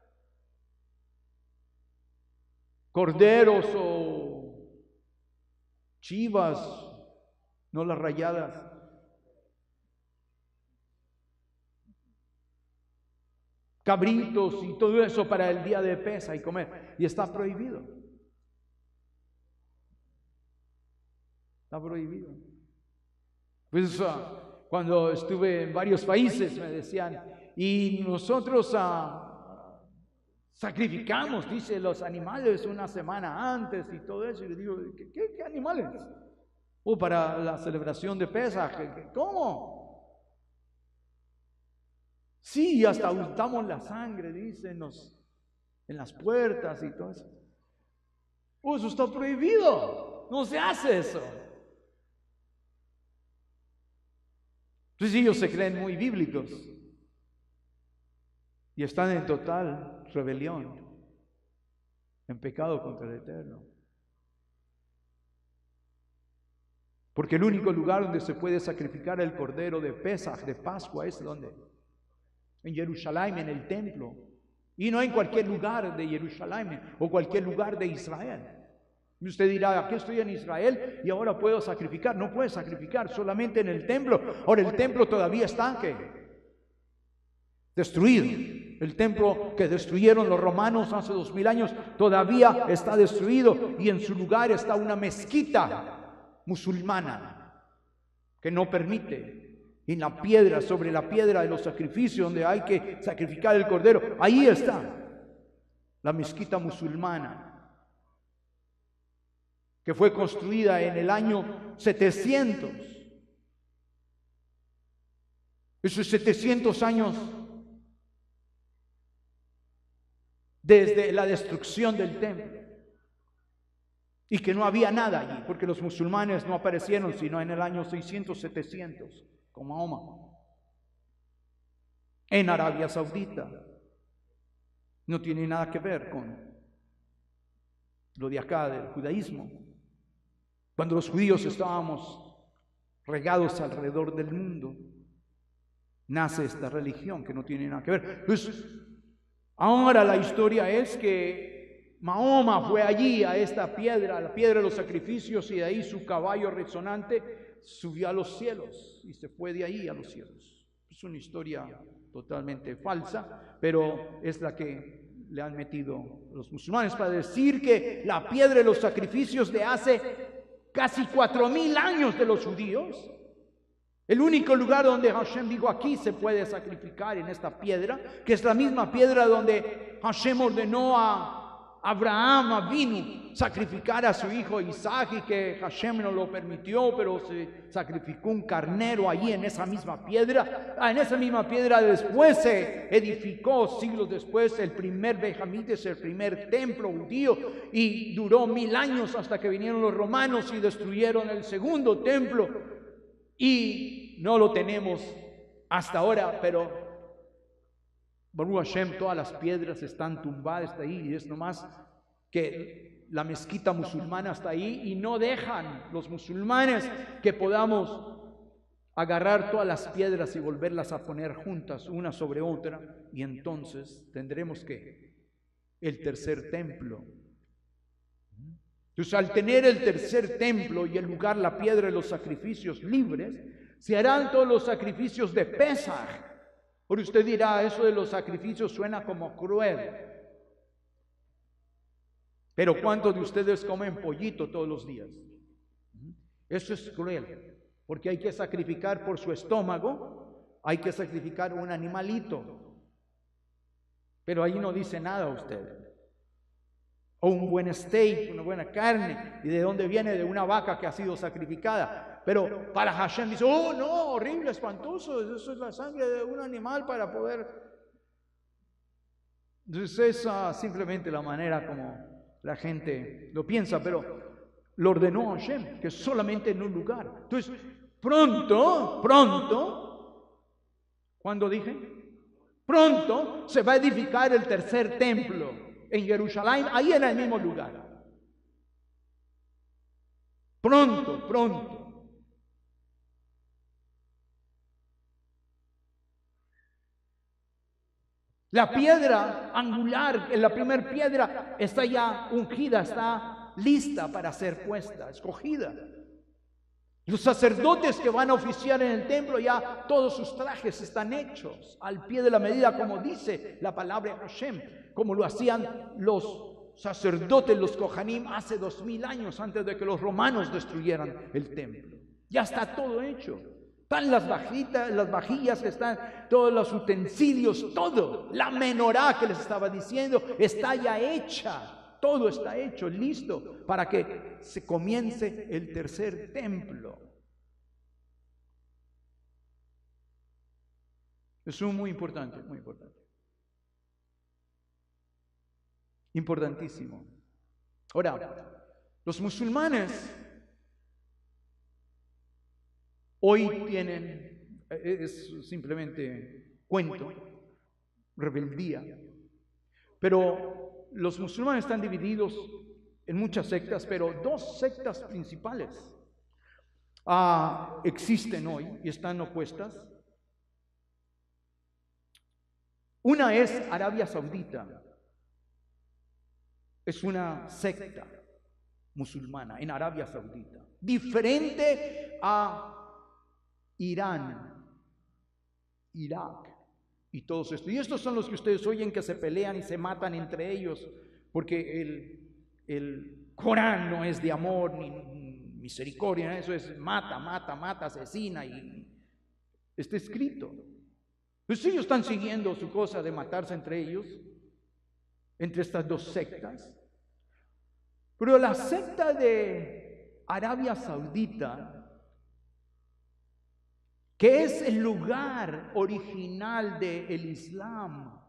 corderos o chivas, no las rayadas, cabritos y todo eso para el día de Pesaj y comer. Y está prohibido. Está prohibido. Pues cuando estuve en varios países me decían, y nosotros sacrificamos, dice, los animales una semana antes y todo eso. Y le digo, ¿qué animales? Para la celebración de Pesaj. ¿Cómo? Sí, hasta untamos la sangre, dicen, en las puertas y todo eso. Eso está prohibido. No se hace eso. Entonces ellos se creen muy bíblicos y están en total rebelión, en pecado contra el Eterno. Porque el único lugar donde se puede sacrificar el cordero de Pesaj, de Pascua, es ¿dónde? en Jerusalén, en el templo, y no en cualquier lugar de Jerusalén o cualquier lugar de Israel. Y usted dirá, aquí estoy en Israel y ahora puedo sacrificar. No puedes sacrificar, solamente en el templo. Ahora el templo todavía está destruido. El templo que destruyeron los romanos hace 2000 años todavía está destruido, y en su lugar está una mezquita musulmana que no permite. En la piedra, sobre la piedra de los sacrificios, donde hay que sacrificar el cordero, ahí está la mezquita musulmana, que fue construida en el año 700. Esos 700 años desde la destrucción del templo, y que no había nada allí, porque los musulmanes no aparecieron sino en el año 600, 700, con Mahoma, en Arabia Saudita. No tiene nada que ver con lo de acá del judaísmo. Cuando los judíos estábamos regados alrededor del mundo, nace esta religión que no tiene nada que ver. Pues ahora la historia es que Mahoma fue allí a esta piedra, a la piedra de los sacrificios, y de ahí su caballo resonante subió a los cielos y se fue de ahí a los cielos. Es una historia totalmente falsa, pero es la que le han metido los musulmanes para decir que la piedra de los sacrificios de hace casi 4000 años de los judíos, el único lugar donde Hashem dijo, aquí se puede sacrificar, en esta piedra, que es la misma piedra donde Hashem ordenó a Abraham, Avinu, sacrificar a su hijo Isaac, y que Hashem no lo permitió, pero se sacrificó un carnero allí en esa misma piedra. En esa misma piedra después se edificó, siglos después, el primer Beit Hamikdash, el primer templo judío, y duró 1000 años hasta que vinieron los romanos y destruyeron el segundo templo, y no lo tenemos hasta ahora, pero Baruch Hashem, todas las piedras están tumbadas ahí, y es nomás que la mezquita musulmana está ahí, y no dejan los musulmanes que podamos agarrar todas las piedras y volverlas a poner juntas una sobre otra, y entonces tendremos el tercer templo. Entonces, al tener el tercer templo y el lugar, la piedra de los sacrificios libres, se harán todos los sacrificios de Pesaj. Por usted dirá, eso de los sacrificios suena como cruel. Pero ¿cuántos de ustedes comen pollito todos los días? Eso es cruel, porque hay que sacrificar por su estómago, hay que sacrificar un animalito. Pero ahí no dice nada usted. O un buen steak, una buena carne, y de dónde viene, de una vaca que ha sido sacrificada. Pero para Hashem dice, oh no, horrible, espantoso, eso es la sangre de un animal para poder. Entonces esa es simplemente la manera como la gente lo piensa, pero lo ordenó Hashem, que solamente en un lugar. Entonces, pronto, ¿cuándo dije? Pronto se va a edificar el tercer templo en Jerusalén, ahí en el mismo lugar. Pronto. La piedra angular, la primera piedra, está ya ungida, está lista para ser puesta, escogida. Los sacerdotes que van a oficiar en el templo, ya todos sus trajes están hechos al pie de la medida, como dice la palabra de Hashem, como lo hacían los sacerdotes, los Kohanim, hace 2000 años antes de que los romanos destruyeran el templo. Ya está todo hecho. Están las vajillas que están, todos los utensilios, todo. La menorá que les estaba diciendo está ya hecha. Todo está hecho, listo, para que se comience el tercer templo. Eso es muy importante, muy importante. Importantísimo. Ahora, los musulmanes hoy tienen, es simplemente cuento, rebeldía, pero los musulmanes están divididos en muchas sectas, pero dos sectas principales existen hoy y están opuestas. Una es Arabia Saudita. Es una secta musulmana en Arabia Saudita, diferente a Irán, Irak y todos estos. Y estos son los que ustedes oyen que se pelean y se matan entre ellos, porque el Corán no es de amor ni misericordia, eso es mata, mata, mata, asesina, y está escrito. Pues ellos están siguiendo su cosa de matarse entre ellos, entre estas dos sectas. Pero la secta de Arabia Saudita, que es el lugar original del Islam,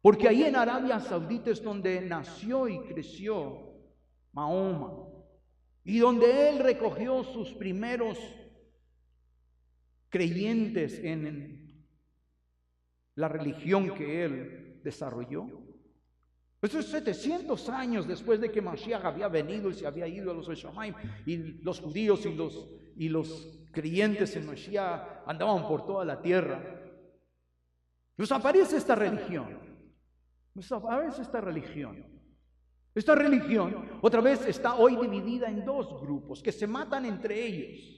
porque ahí en Arabia Saudita es donde nació y creció Mahoma, y donde él recogió sus primeros creyentes en la religión que él desarrolló. Eso es 700 años después de que Mashiach había venido y se había ido a los Shamaim, y los judíos y los creyentes en Mashiach andaban por toda la tierra. Nos aparece esta religión. Esta religión otra vez está hoy dividida en dos grupos que se matan entre ellos.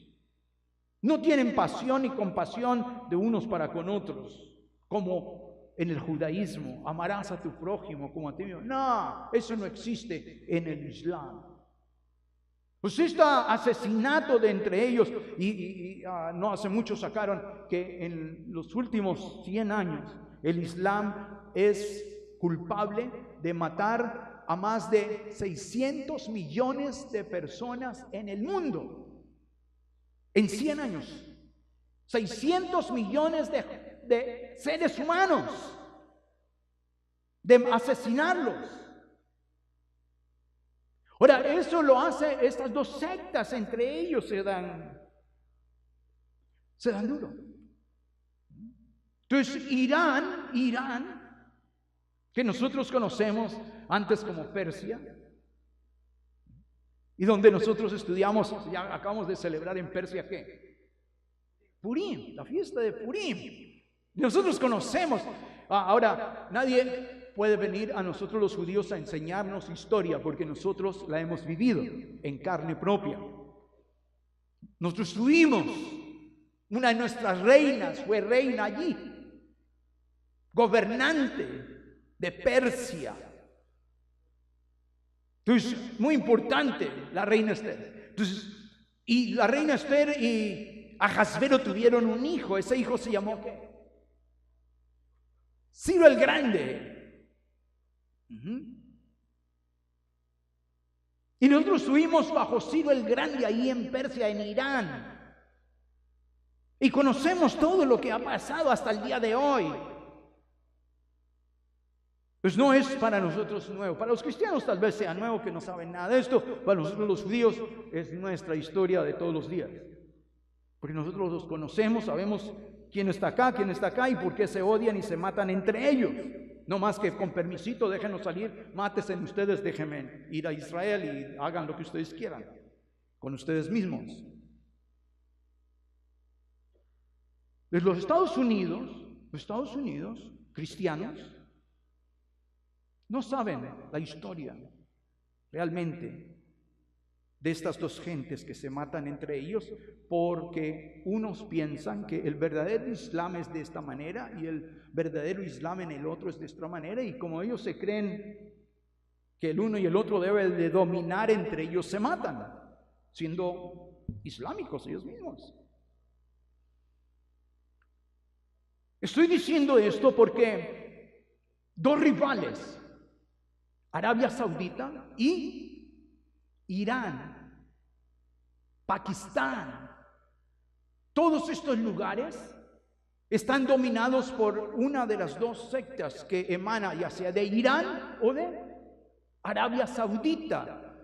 No tienen pasión ni compasión de unos para con otros, como en el judaísmo, amarás a tu prójimo como a ti mismo. No, eso no existe en el Islam. Pues este asesinato de entre ellos, no hace mucho sacaron que en los últimos 100 años el Islam es culpable de matar a más de 600 millones de personas en el mundo. En 100 años. 600 millones de seres humanos, de asesinarlos. Ahora, eso lo hace estas dos sectas, entre ellos se dan duro. Entonces, Irán, que nosotros conocemos antes como Persia, y donde nosotros estudiamos, ya acabamos de celebrar en Persia, ¿qué? Purim, la fiesta de Purim. Nosotros conocemos. Ahora, nadie puede venir a nosotros los judíos a enseñarnos historia, porque nosotros la hemos vivido en carne propia. Nosotros tuvimos, una de nuestras reinas fue reina allí, gobernante de Persia. Entonces, muy importante la reina Esther. Entonces, y la reina Esther y Ahasvero tuvieron un hijo. Ese hijo se llamó ¿qué? Ciro el Grande. Y nosotros estuvimos bajo Ciro el Grande ahí en Persia, en Irán. Y conocemos todo lo que ha pasado hasta el día de hoy. Pues no es para nosotros nuevo. Para los cristianos tal vez sea nuevo, que no saben nada de esto. Para nosotros los judíos es nuestra historia de todos los días. Porque nosotros los conocemos, sabemos quién está acá y por qué se odian y se matan entre ellos. No más que con permisito, déjenos salir, mátense ustedes, déjenme ir a Israel y hagan lo que ustedes quieran con ustedes mismos. Desde los Estados Unidos, cristianos, no saben la historia realmente de estas dos gentes que se matan entre ellos, porque unos piensan que el verdadero Islam es de esta manera y el verdadero Islam en el otro es de esta manera, y como ellos se creen que el uno y el otro deben de dominar entre ellos, se matan, siendo islámicos ellos mismos. Estoy diciendo esto porque dos rivales, Arabia Saudita y Irán, Pakistán, todos estos lugares están dominados por una de las dos sectas que emana ya sea de Irán o de Arabia Saudita.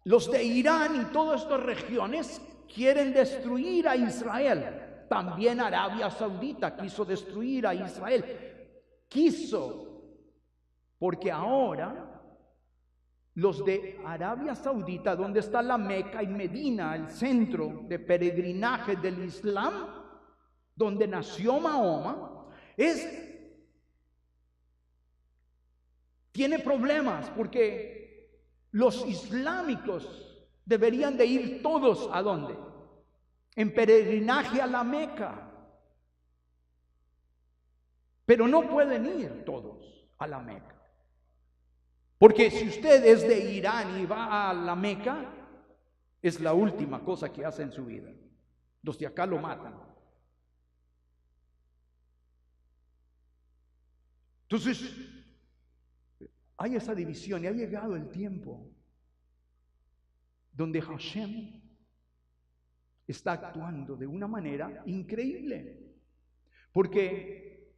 Los de Irán y todas estas regiones quieren destruir a Israel. También Arabia Saudita quiso destruir a Israel. Porque ahora los de Arabia Saudita, donde está la Meca y Medina, el centro de peregrinaje del Islam, donde nació Mahoma, es tiene problemas porque los islámicos deberían de ir todos ¿a dónde? En peregrinaje a la Meca. Pero no pueden ir todos a la Meca. Porque si usted es de Irán y va a la Meca, es la última cosa que hace en su vida. Los de acá lo matan. Entonces, hay esa división y ha llegado el tiempo donde Hashem está actuando de una manera increíble. Porque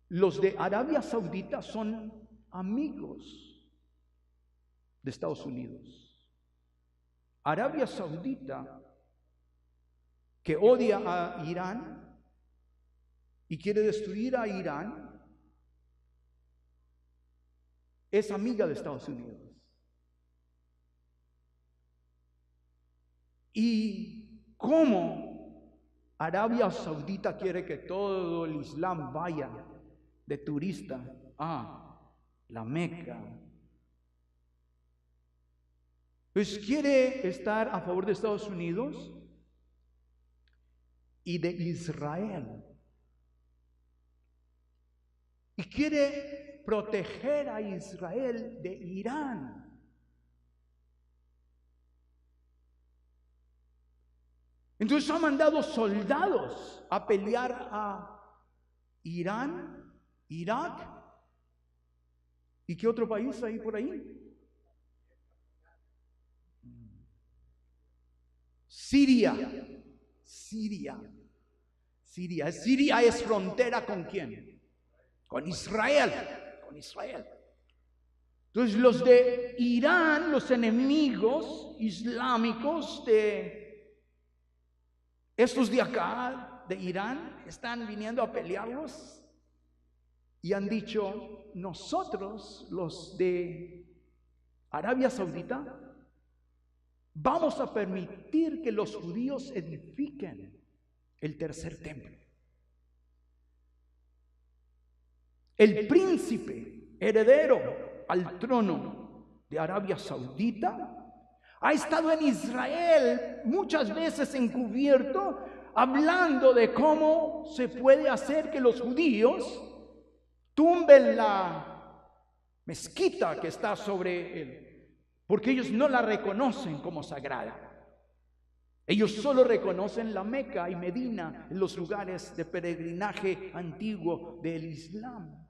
los de Arabia Saudita son amigos de Estados Unidos. Arabia Saudita, que odia a Irán y quiere destruir a Irán, es amiga de Estados Unidos. ¿Y cómo Arabia Saudita quiere que todo el Islam vaya de turista a la Meca? Pues quiere estar a favor de Estados Unidos y de Israel. Y quiere proteger a Israel de Irán. Entonces ha mandado soldados a pelear a Irán, Irak, ¿y qué otro país hay por ahí? Siria. Siria es frontera ¿con quién? Con Israel. Entonces los de Irán, los enemigos islámicos de estos de acá, de Irán, están viniendo a pelearlos y han dicho, nosotros, los de Arabia Saudita, vamos a permitir que los judíos edifiquen el tercer templo. El príncipe heredero al trono de Arabia Saudita ha estado en Israel muchas veces encubierto, hablando de cómo se puede hacer que los judíos tumben la mezquita que está sobre él, porque ellos no la reconocen como sagrada. Ellos solo reconocen la Meca y Medina, los lugares de peregrinaje antiguo del Islam.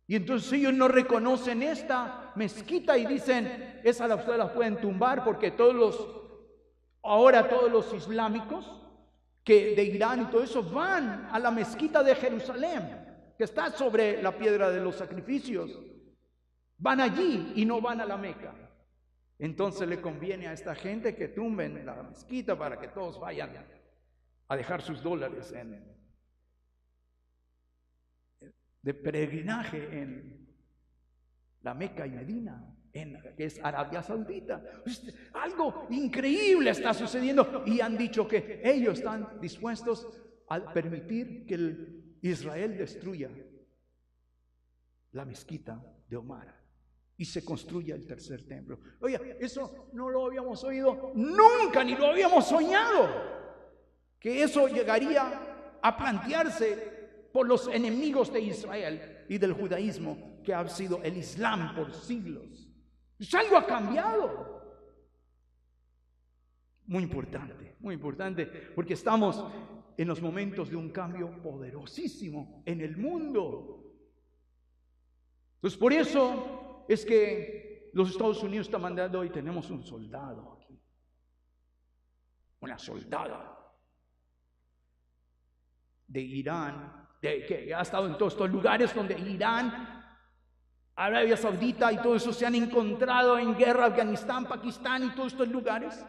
Y entonces ellos no reconocen esta mezquita y dicen, esa ustedes la pueden tumbar porque ahora todos los islámicos que de Irán y todo eso van a la mezquita de Jerusalén, que está sobre la piedra de los sacrificios. Van allí y no van a la Meca. Entonces le conviene a esta gente que tumben la mezquita para que todos vayan a dejar sus dólares de peregrinaje en la Meca y Medina, que es Arabia Saudita. Algo increíble está sucediendo y han dicho que ellos están dispuestos a permitir que Israel destruya la mezquita de Omar y se construya el tercer templo. Oye, eso no lo habíamos oído nunca, ni lo habíamos soñado, que eso llegaría a plantearse por los enemigos de Israel y del judaísmo, que ha sido el Islam por siglos. Pues algo ha cambiado. Muy importante, porque estamos en los momentos de un cambio poderosísimo en el mundo. Entonces, por eso es que los Estados Unidos están mandando, y tenemos un soldado aquí, una soldada de Irán, que ha estado en todos estos lugares donde Irán, Arabia Saudita y todo eso se han encontrado en guerra, Afganistán, Pakistán y todos estos lugares,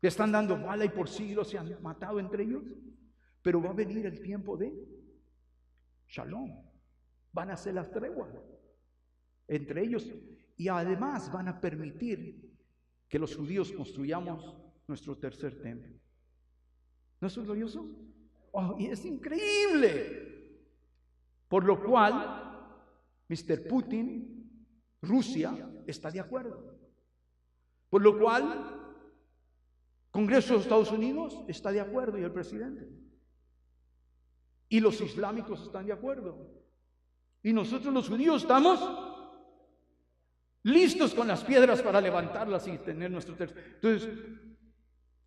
que están dando bala y por siglos se han matado entre ellos. Pero va a venir el tiempo de Shalom, van a hacer las treguas entre ellos y además van a permitir que los judíos construyamos nuestro tercer templo. ¿No es glorioso? Oh, y es increíble. Por lo cual Mr. Putin, Rusia, está de acuerdo. Por lo cual, Congreso de Estados Unidos está de acuerdo y el presidente. Y los islámicos están de acuerdo. Y nosotros los judíos estamos listos con las piedras para levantarlas y tener nuestro territorio. Entonces,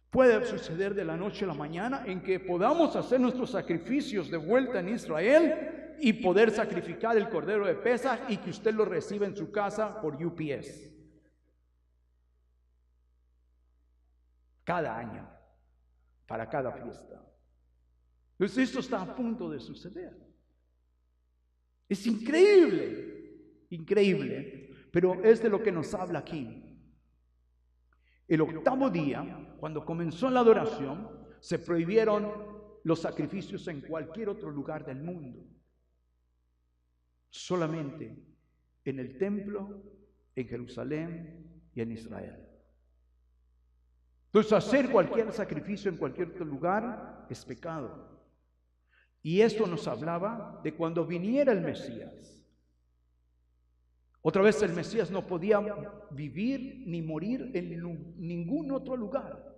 puede suceder de la noche a la mañana en que podamos hacer nuestros sacrificios de vuelta en Israel y poder sacrificar el cordero de Pesaj y que usted lo reciba en su casa por UPS. Cada año, para cada fiesta. Entonces esto está a punto de suceder. Es increíble, increíble, pero es de lo que nos habla aquí. El octavo día, cuando comenzó la adoración, se prohibieron los sacrificios en cualquier otro lugar del mundo. Solamente en el templo, en Jerusalén y en Israel. Entonces, hacer cualquier sacrificio en cualquier otro lugar es pecado. Y esto nos hablaba de cuando viniera el Mesías. Otra vez el Mesías no podía vivir ni morir en ningún otro lugar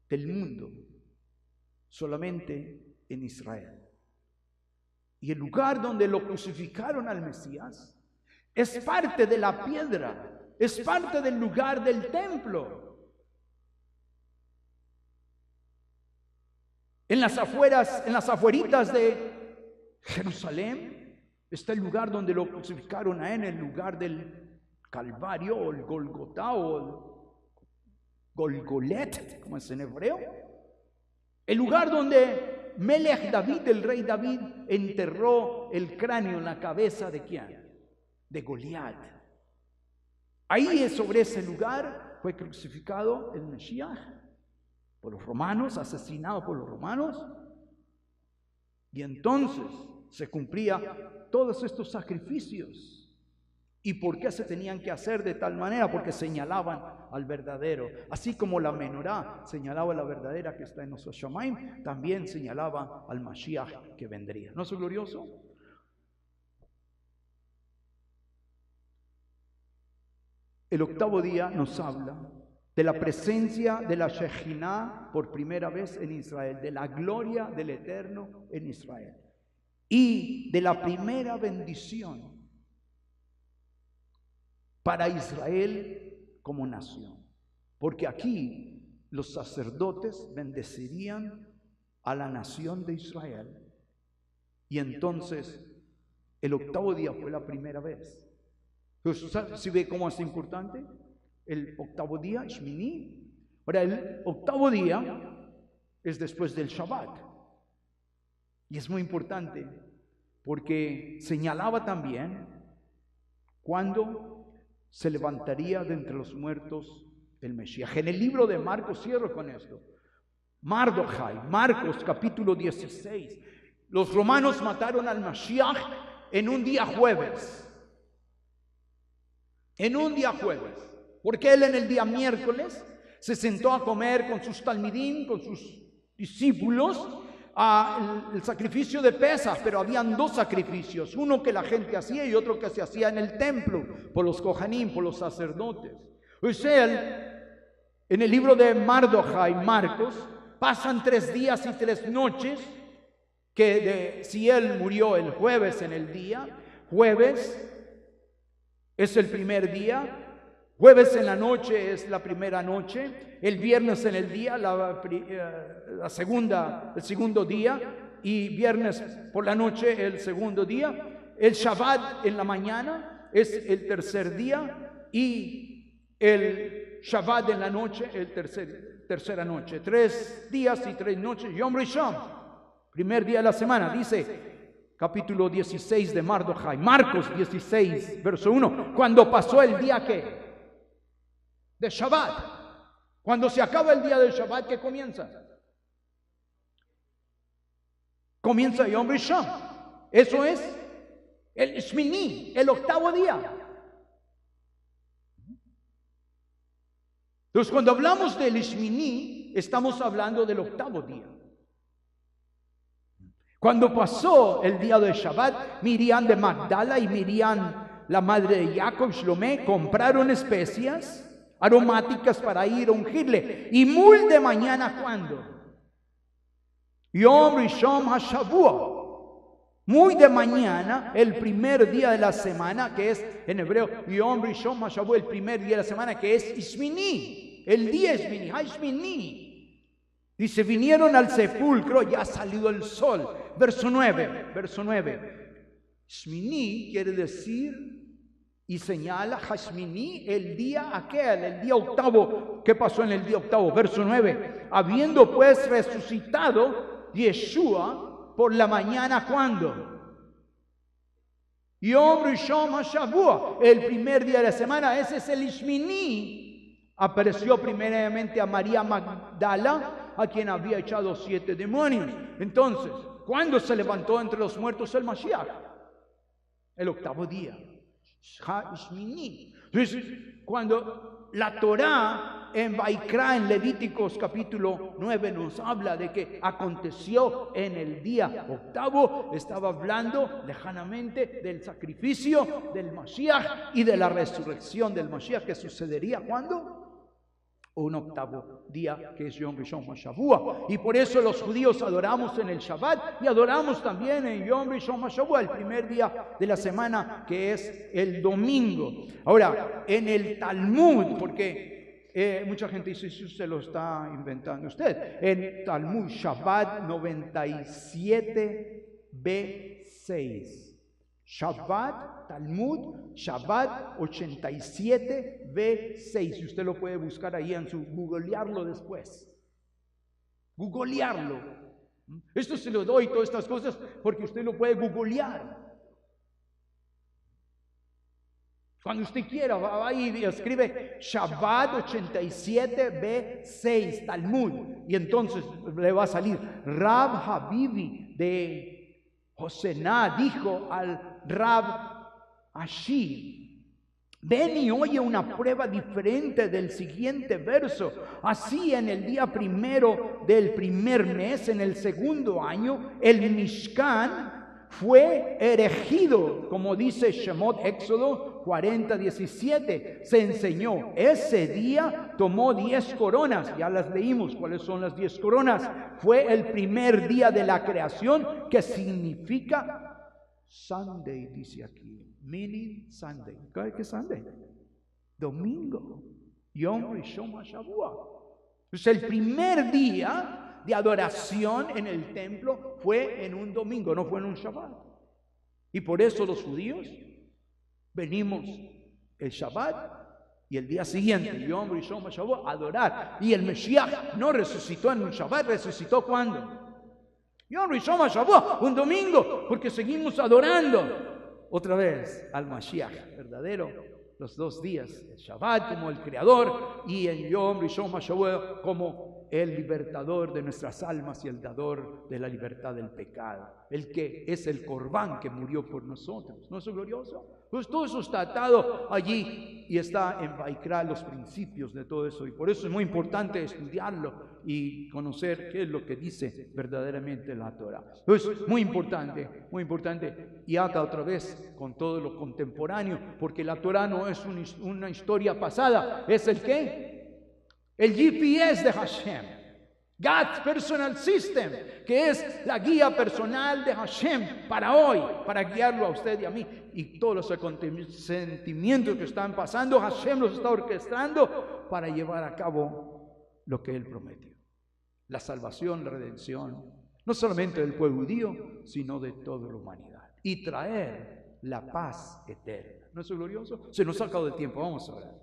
del mundo, solamente en Israel. Y el lugar donde lo crucificaron al Mesías es parte de la piedra, es parte del lugar del templo. En las afueras, en las afueritas de Jerusalén, está el lugar donde lo crucificaron a él, el lugar del Calvario, o el Golgotá, o el Golgolet, como es en hebreo. El lugar donde Melech David, el rey David, enterró el cráneo en la cabeza de ¿quién? De Goliat. Ahí, sobre ese lugar, fue crucificado el Mesías por los romanos, asesinado por los romanos. Y entonces se cumplía todos estos sacrificios. ¿Y por qué se tenían que hacer de tal manera? Porque señalaban al verdadero. Así como la menorá señalaba a la verdadera que está en los Shamaim, también señalaba al Mashiach que vendría. ¿No es glorioso? El octavo día nos habla de la presencia de la Shejinah por primera vez en Israel, de la gloria del Eterno en Israel y de la primera bendición para Israel como nación. Porque aquí los sacerdotes bendecirían a la nación de Israel y entonces el octavo día fue la primera vez. Entonces, ¿sí ve cómo es importante? El octavo día, Shmini. Ahora, el octavo día es después del Shabbat. Y es muy importante porque señalaba también cuándo se levantaría de entre los muertos el Mesías. En el libro de Marcos, cierro con esto. Marcos capítulo 16. Los romanos mataron al Mashiach en un día jueves. En un día jueves. Porque él en el día miércoles se sentó a comer con sus talmidim, con sus discípulos, el sacrificio de Pesaj, pero habían dos sacrificios, uno que la gente hacía y otro que se hacía en el templo, por los kohanim, por los sacerdotes. O sea, en el libro de Marcos, pasan 3 días y 3 noches, si él murió el jueves en el día, jueves es el primer día, jueves en la noche es la primera noche, el viernes en el día, el segundo día, y viernes por la noche el segundo día, el Shabbat en la mañana es el tercer día, y el Shabbat en la noche el tercera noche. 3 días y 3 noches, Yom Rishon, primer día de la semana, dice capítulo 16 de Marcos 16, verso 1, cuando pasó el día de Shabbat. Cuando se acaba el día del Shabbat, ¿qué comienza? Comienza Yom Rishon. Eso es el Shmini, el octavo día. Entonces, cuando hablamos del Shmini, estamos hablando del octavo día. Cuando pasó el día del Shabbat, Miriam de Magdala y Miriam, la madre de Jacob, Shlomé, compraron especias aromáticas para ir a ungirle. Y muy de mañana, ¿cuándo? Yom Rishon HaShavua. Muy de mañana, el primer día de la semana, que es en hebreo Yom Rishon HaShavua, el primer día de la semana, que es Ishmini, el día Ishmini, Ishmini. Dice, vinieron al sepulcro, ya ha salido el sol. Verso 9. Shmini quiere decir y señala Hashmini, el día aquel, el día octavo. ¿Qué pasó en el día octavo? Verso 9. Habiendo pues resucitado Yeshua por la mañana, ¿cuándo? Yom Rishon HaShavua, el primer día de la semana. Ese es el Shmini. Apareció primeramente a María Magdala, a quien había echado 7 demonios. Entonces, ¿cuándo se levantó entre los muertos el Mashiach? El octavo día. Entonces, cuando la Torá en Vaikra, en Levíticos capítulo 9, nos habla de que aconteció en el día octavo, estaba hablando lejanamente del sacrificio del Mashiach y de la resurrección del Mashiach, que sucedería ¿cuándo? Un octavo día, que es Yom Rishon HaShavua. Y por eso los judíos adoramos en el Shabbat y adoramos también en Yom Rishon HaShavua, el primer día de la semana, que es el domingo. Ahora, en el Talmud, porque mucha gente dice, si usted lo está inventando usted, en Talmud Shabbat 97b6. Shabbat, Talmud, Shabbat 87b6. Y usted lo puede buscar ahí en su, googlearlo después. Googlearlo. Esto se lo doy, todas estas cosas, porque usted lo puede googlear. Cuando usted quiera, va ahí y escribe Shabbat 87b6, Talmud. Y entonces le va a salir Rab Habibi de Josená dijo al Rab Ashi, ven y oye una prueba diferente del siguiente verso. Así en el día primero del primer mes, en el segundo año, el Mishkan fue erigido, como dice Shemot, Éxodo 40:17. Se enseñó. Ese día tomó 10 coronas. Ya las leímos. ¿Cuáles son las 10 coronas? Fue el primer día de la creación, que significa Sunday, dice aquí. Meaning Sunday. ¿Qué es Sunday? Domingo. Yom Rishon HaShavua. Es el primer día de adoración en el templo, fue en un domingo, no fue en un Shabbat. Y por eso los judíos venimos el Shabbat y el día siguiente, Yom Rishon HaShavua, a adorar. Y el Mesías no resucitó en un Shabbat, resucitó ¿cuándo? Yom Rishon HaShavua, un domingo, porque seguimos adorando otra vez al Mashiach verdadero. Los 2 días, el Shabbat como el creador y el Yom Rishon HaShavua como el libertador de nuestras almas y el dador de la libertad del pecado. El que es el Corbán que murió por nosotros. ¿No es glorioso? Pues todo eso está atado allí y está en Vaikra los principios de todo eso. Y por eso es muy importante estudiarlo y conocer qué es lo que dice verdaderamente la Torah. Entonces, muy importante. Y ata otra vez con todo lo contemporáneo, porque la Torah no es una historia pasada, es el ¿qué? El GPS de Hashem, God's Personal System, que es la guía personal de Hashem para hoy, para guiarlo a usted y a mí. Y todos los acontecimientos que están pasando, Hashem los está orquestando para llevar a cabo lo que Él prometió. La salvación, la redención, no solamente del pueblo judío, sino de toda la humanidad. Y traer la paz eterna. ¿No es glorioso? Se nos ha acabado el tiempo, vamos a orar.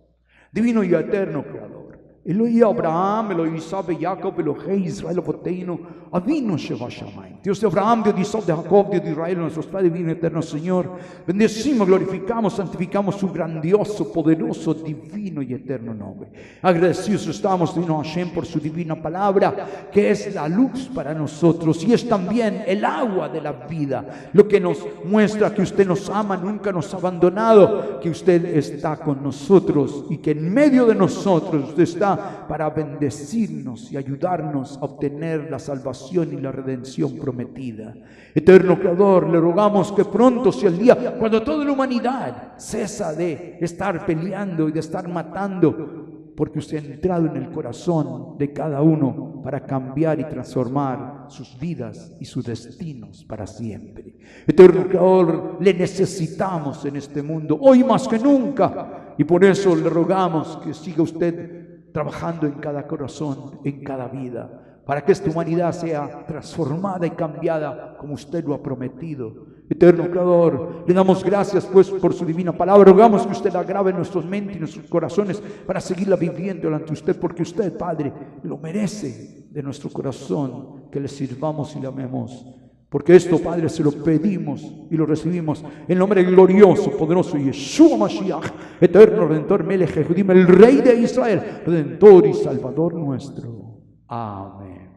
Divino y eterno Creador, Elohim Abraham, Elohim Isaac, Jacob, Elohim Israel, Avotenu, Avinu Sheva Shamayim. Dios de Abraham, Dios de Isaac, de Jacob, Dios de Israel, nuestros padres, divino y eterno Señor. Bendecimos, glorificamos, santificamos su grandioso, poderoso, divino y eterno nombre. Agradecidos estamos, divino Hashem, por su divina palabra, que es la luz para nosotros y es también el agua de la vida. Lo que nos muestra que usted nos ama, nunca nos ha abandonado, que usted está con nosotros y que en medio de nosotros usted está está para bendecirnos y ayudarnos a obtener la salvación y la redención prometida. Eterno Creador, le rogamos que pronto sea el día cuando toda la humanidad cesa de estar peleando y de estar matando, porque usted ha entrado en el corazón de cada uno para cambiar y transformar sus vidas y sus destinos para siempre. Eterno Creador, le necesitamos en este mundo, hoy más que nunca, y por eso le rogamos que siga usted trabajando en cada corazón, en cada vida, para que esta humanidad sea transformada y cambiada como usted lo ha prometido. Eterno Creador, le damos gracias pues por su divina palabra. Rogamos que usted la grabe en nuestras mentes y nuestros corazones para seguirla viviendo delante de usted, porque usted, Padre, lo merece de nuestro corazón, que le sirvamos y le amemos. Porque esto, Padre, se lo pedimos y lo recibimos en nombre glorioso, poderoso Yeshua Mashiach, eterno Redentor, Melech Yehudim, el Rey de Israel, Redentor y Salvador nuestro. Amén.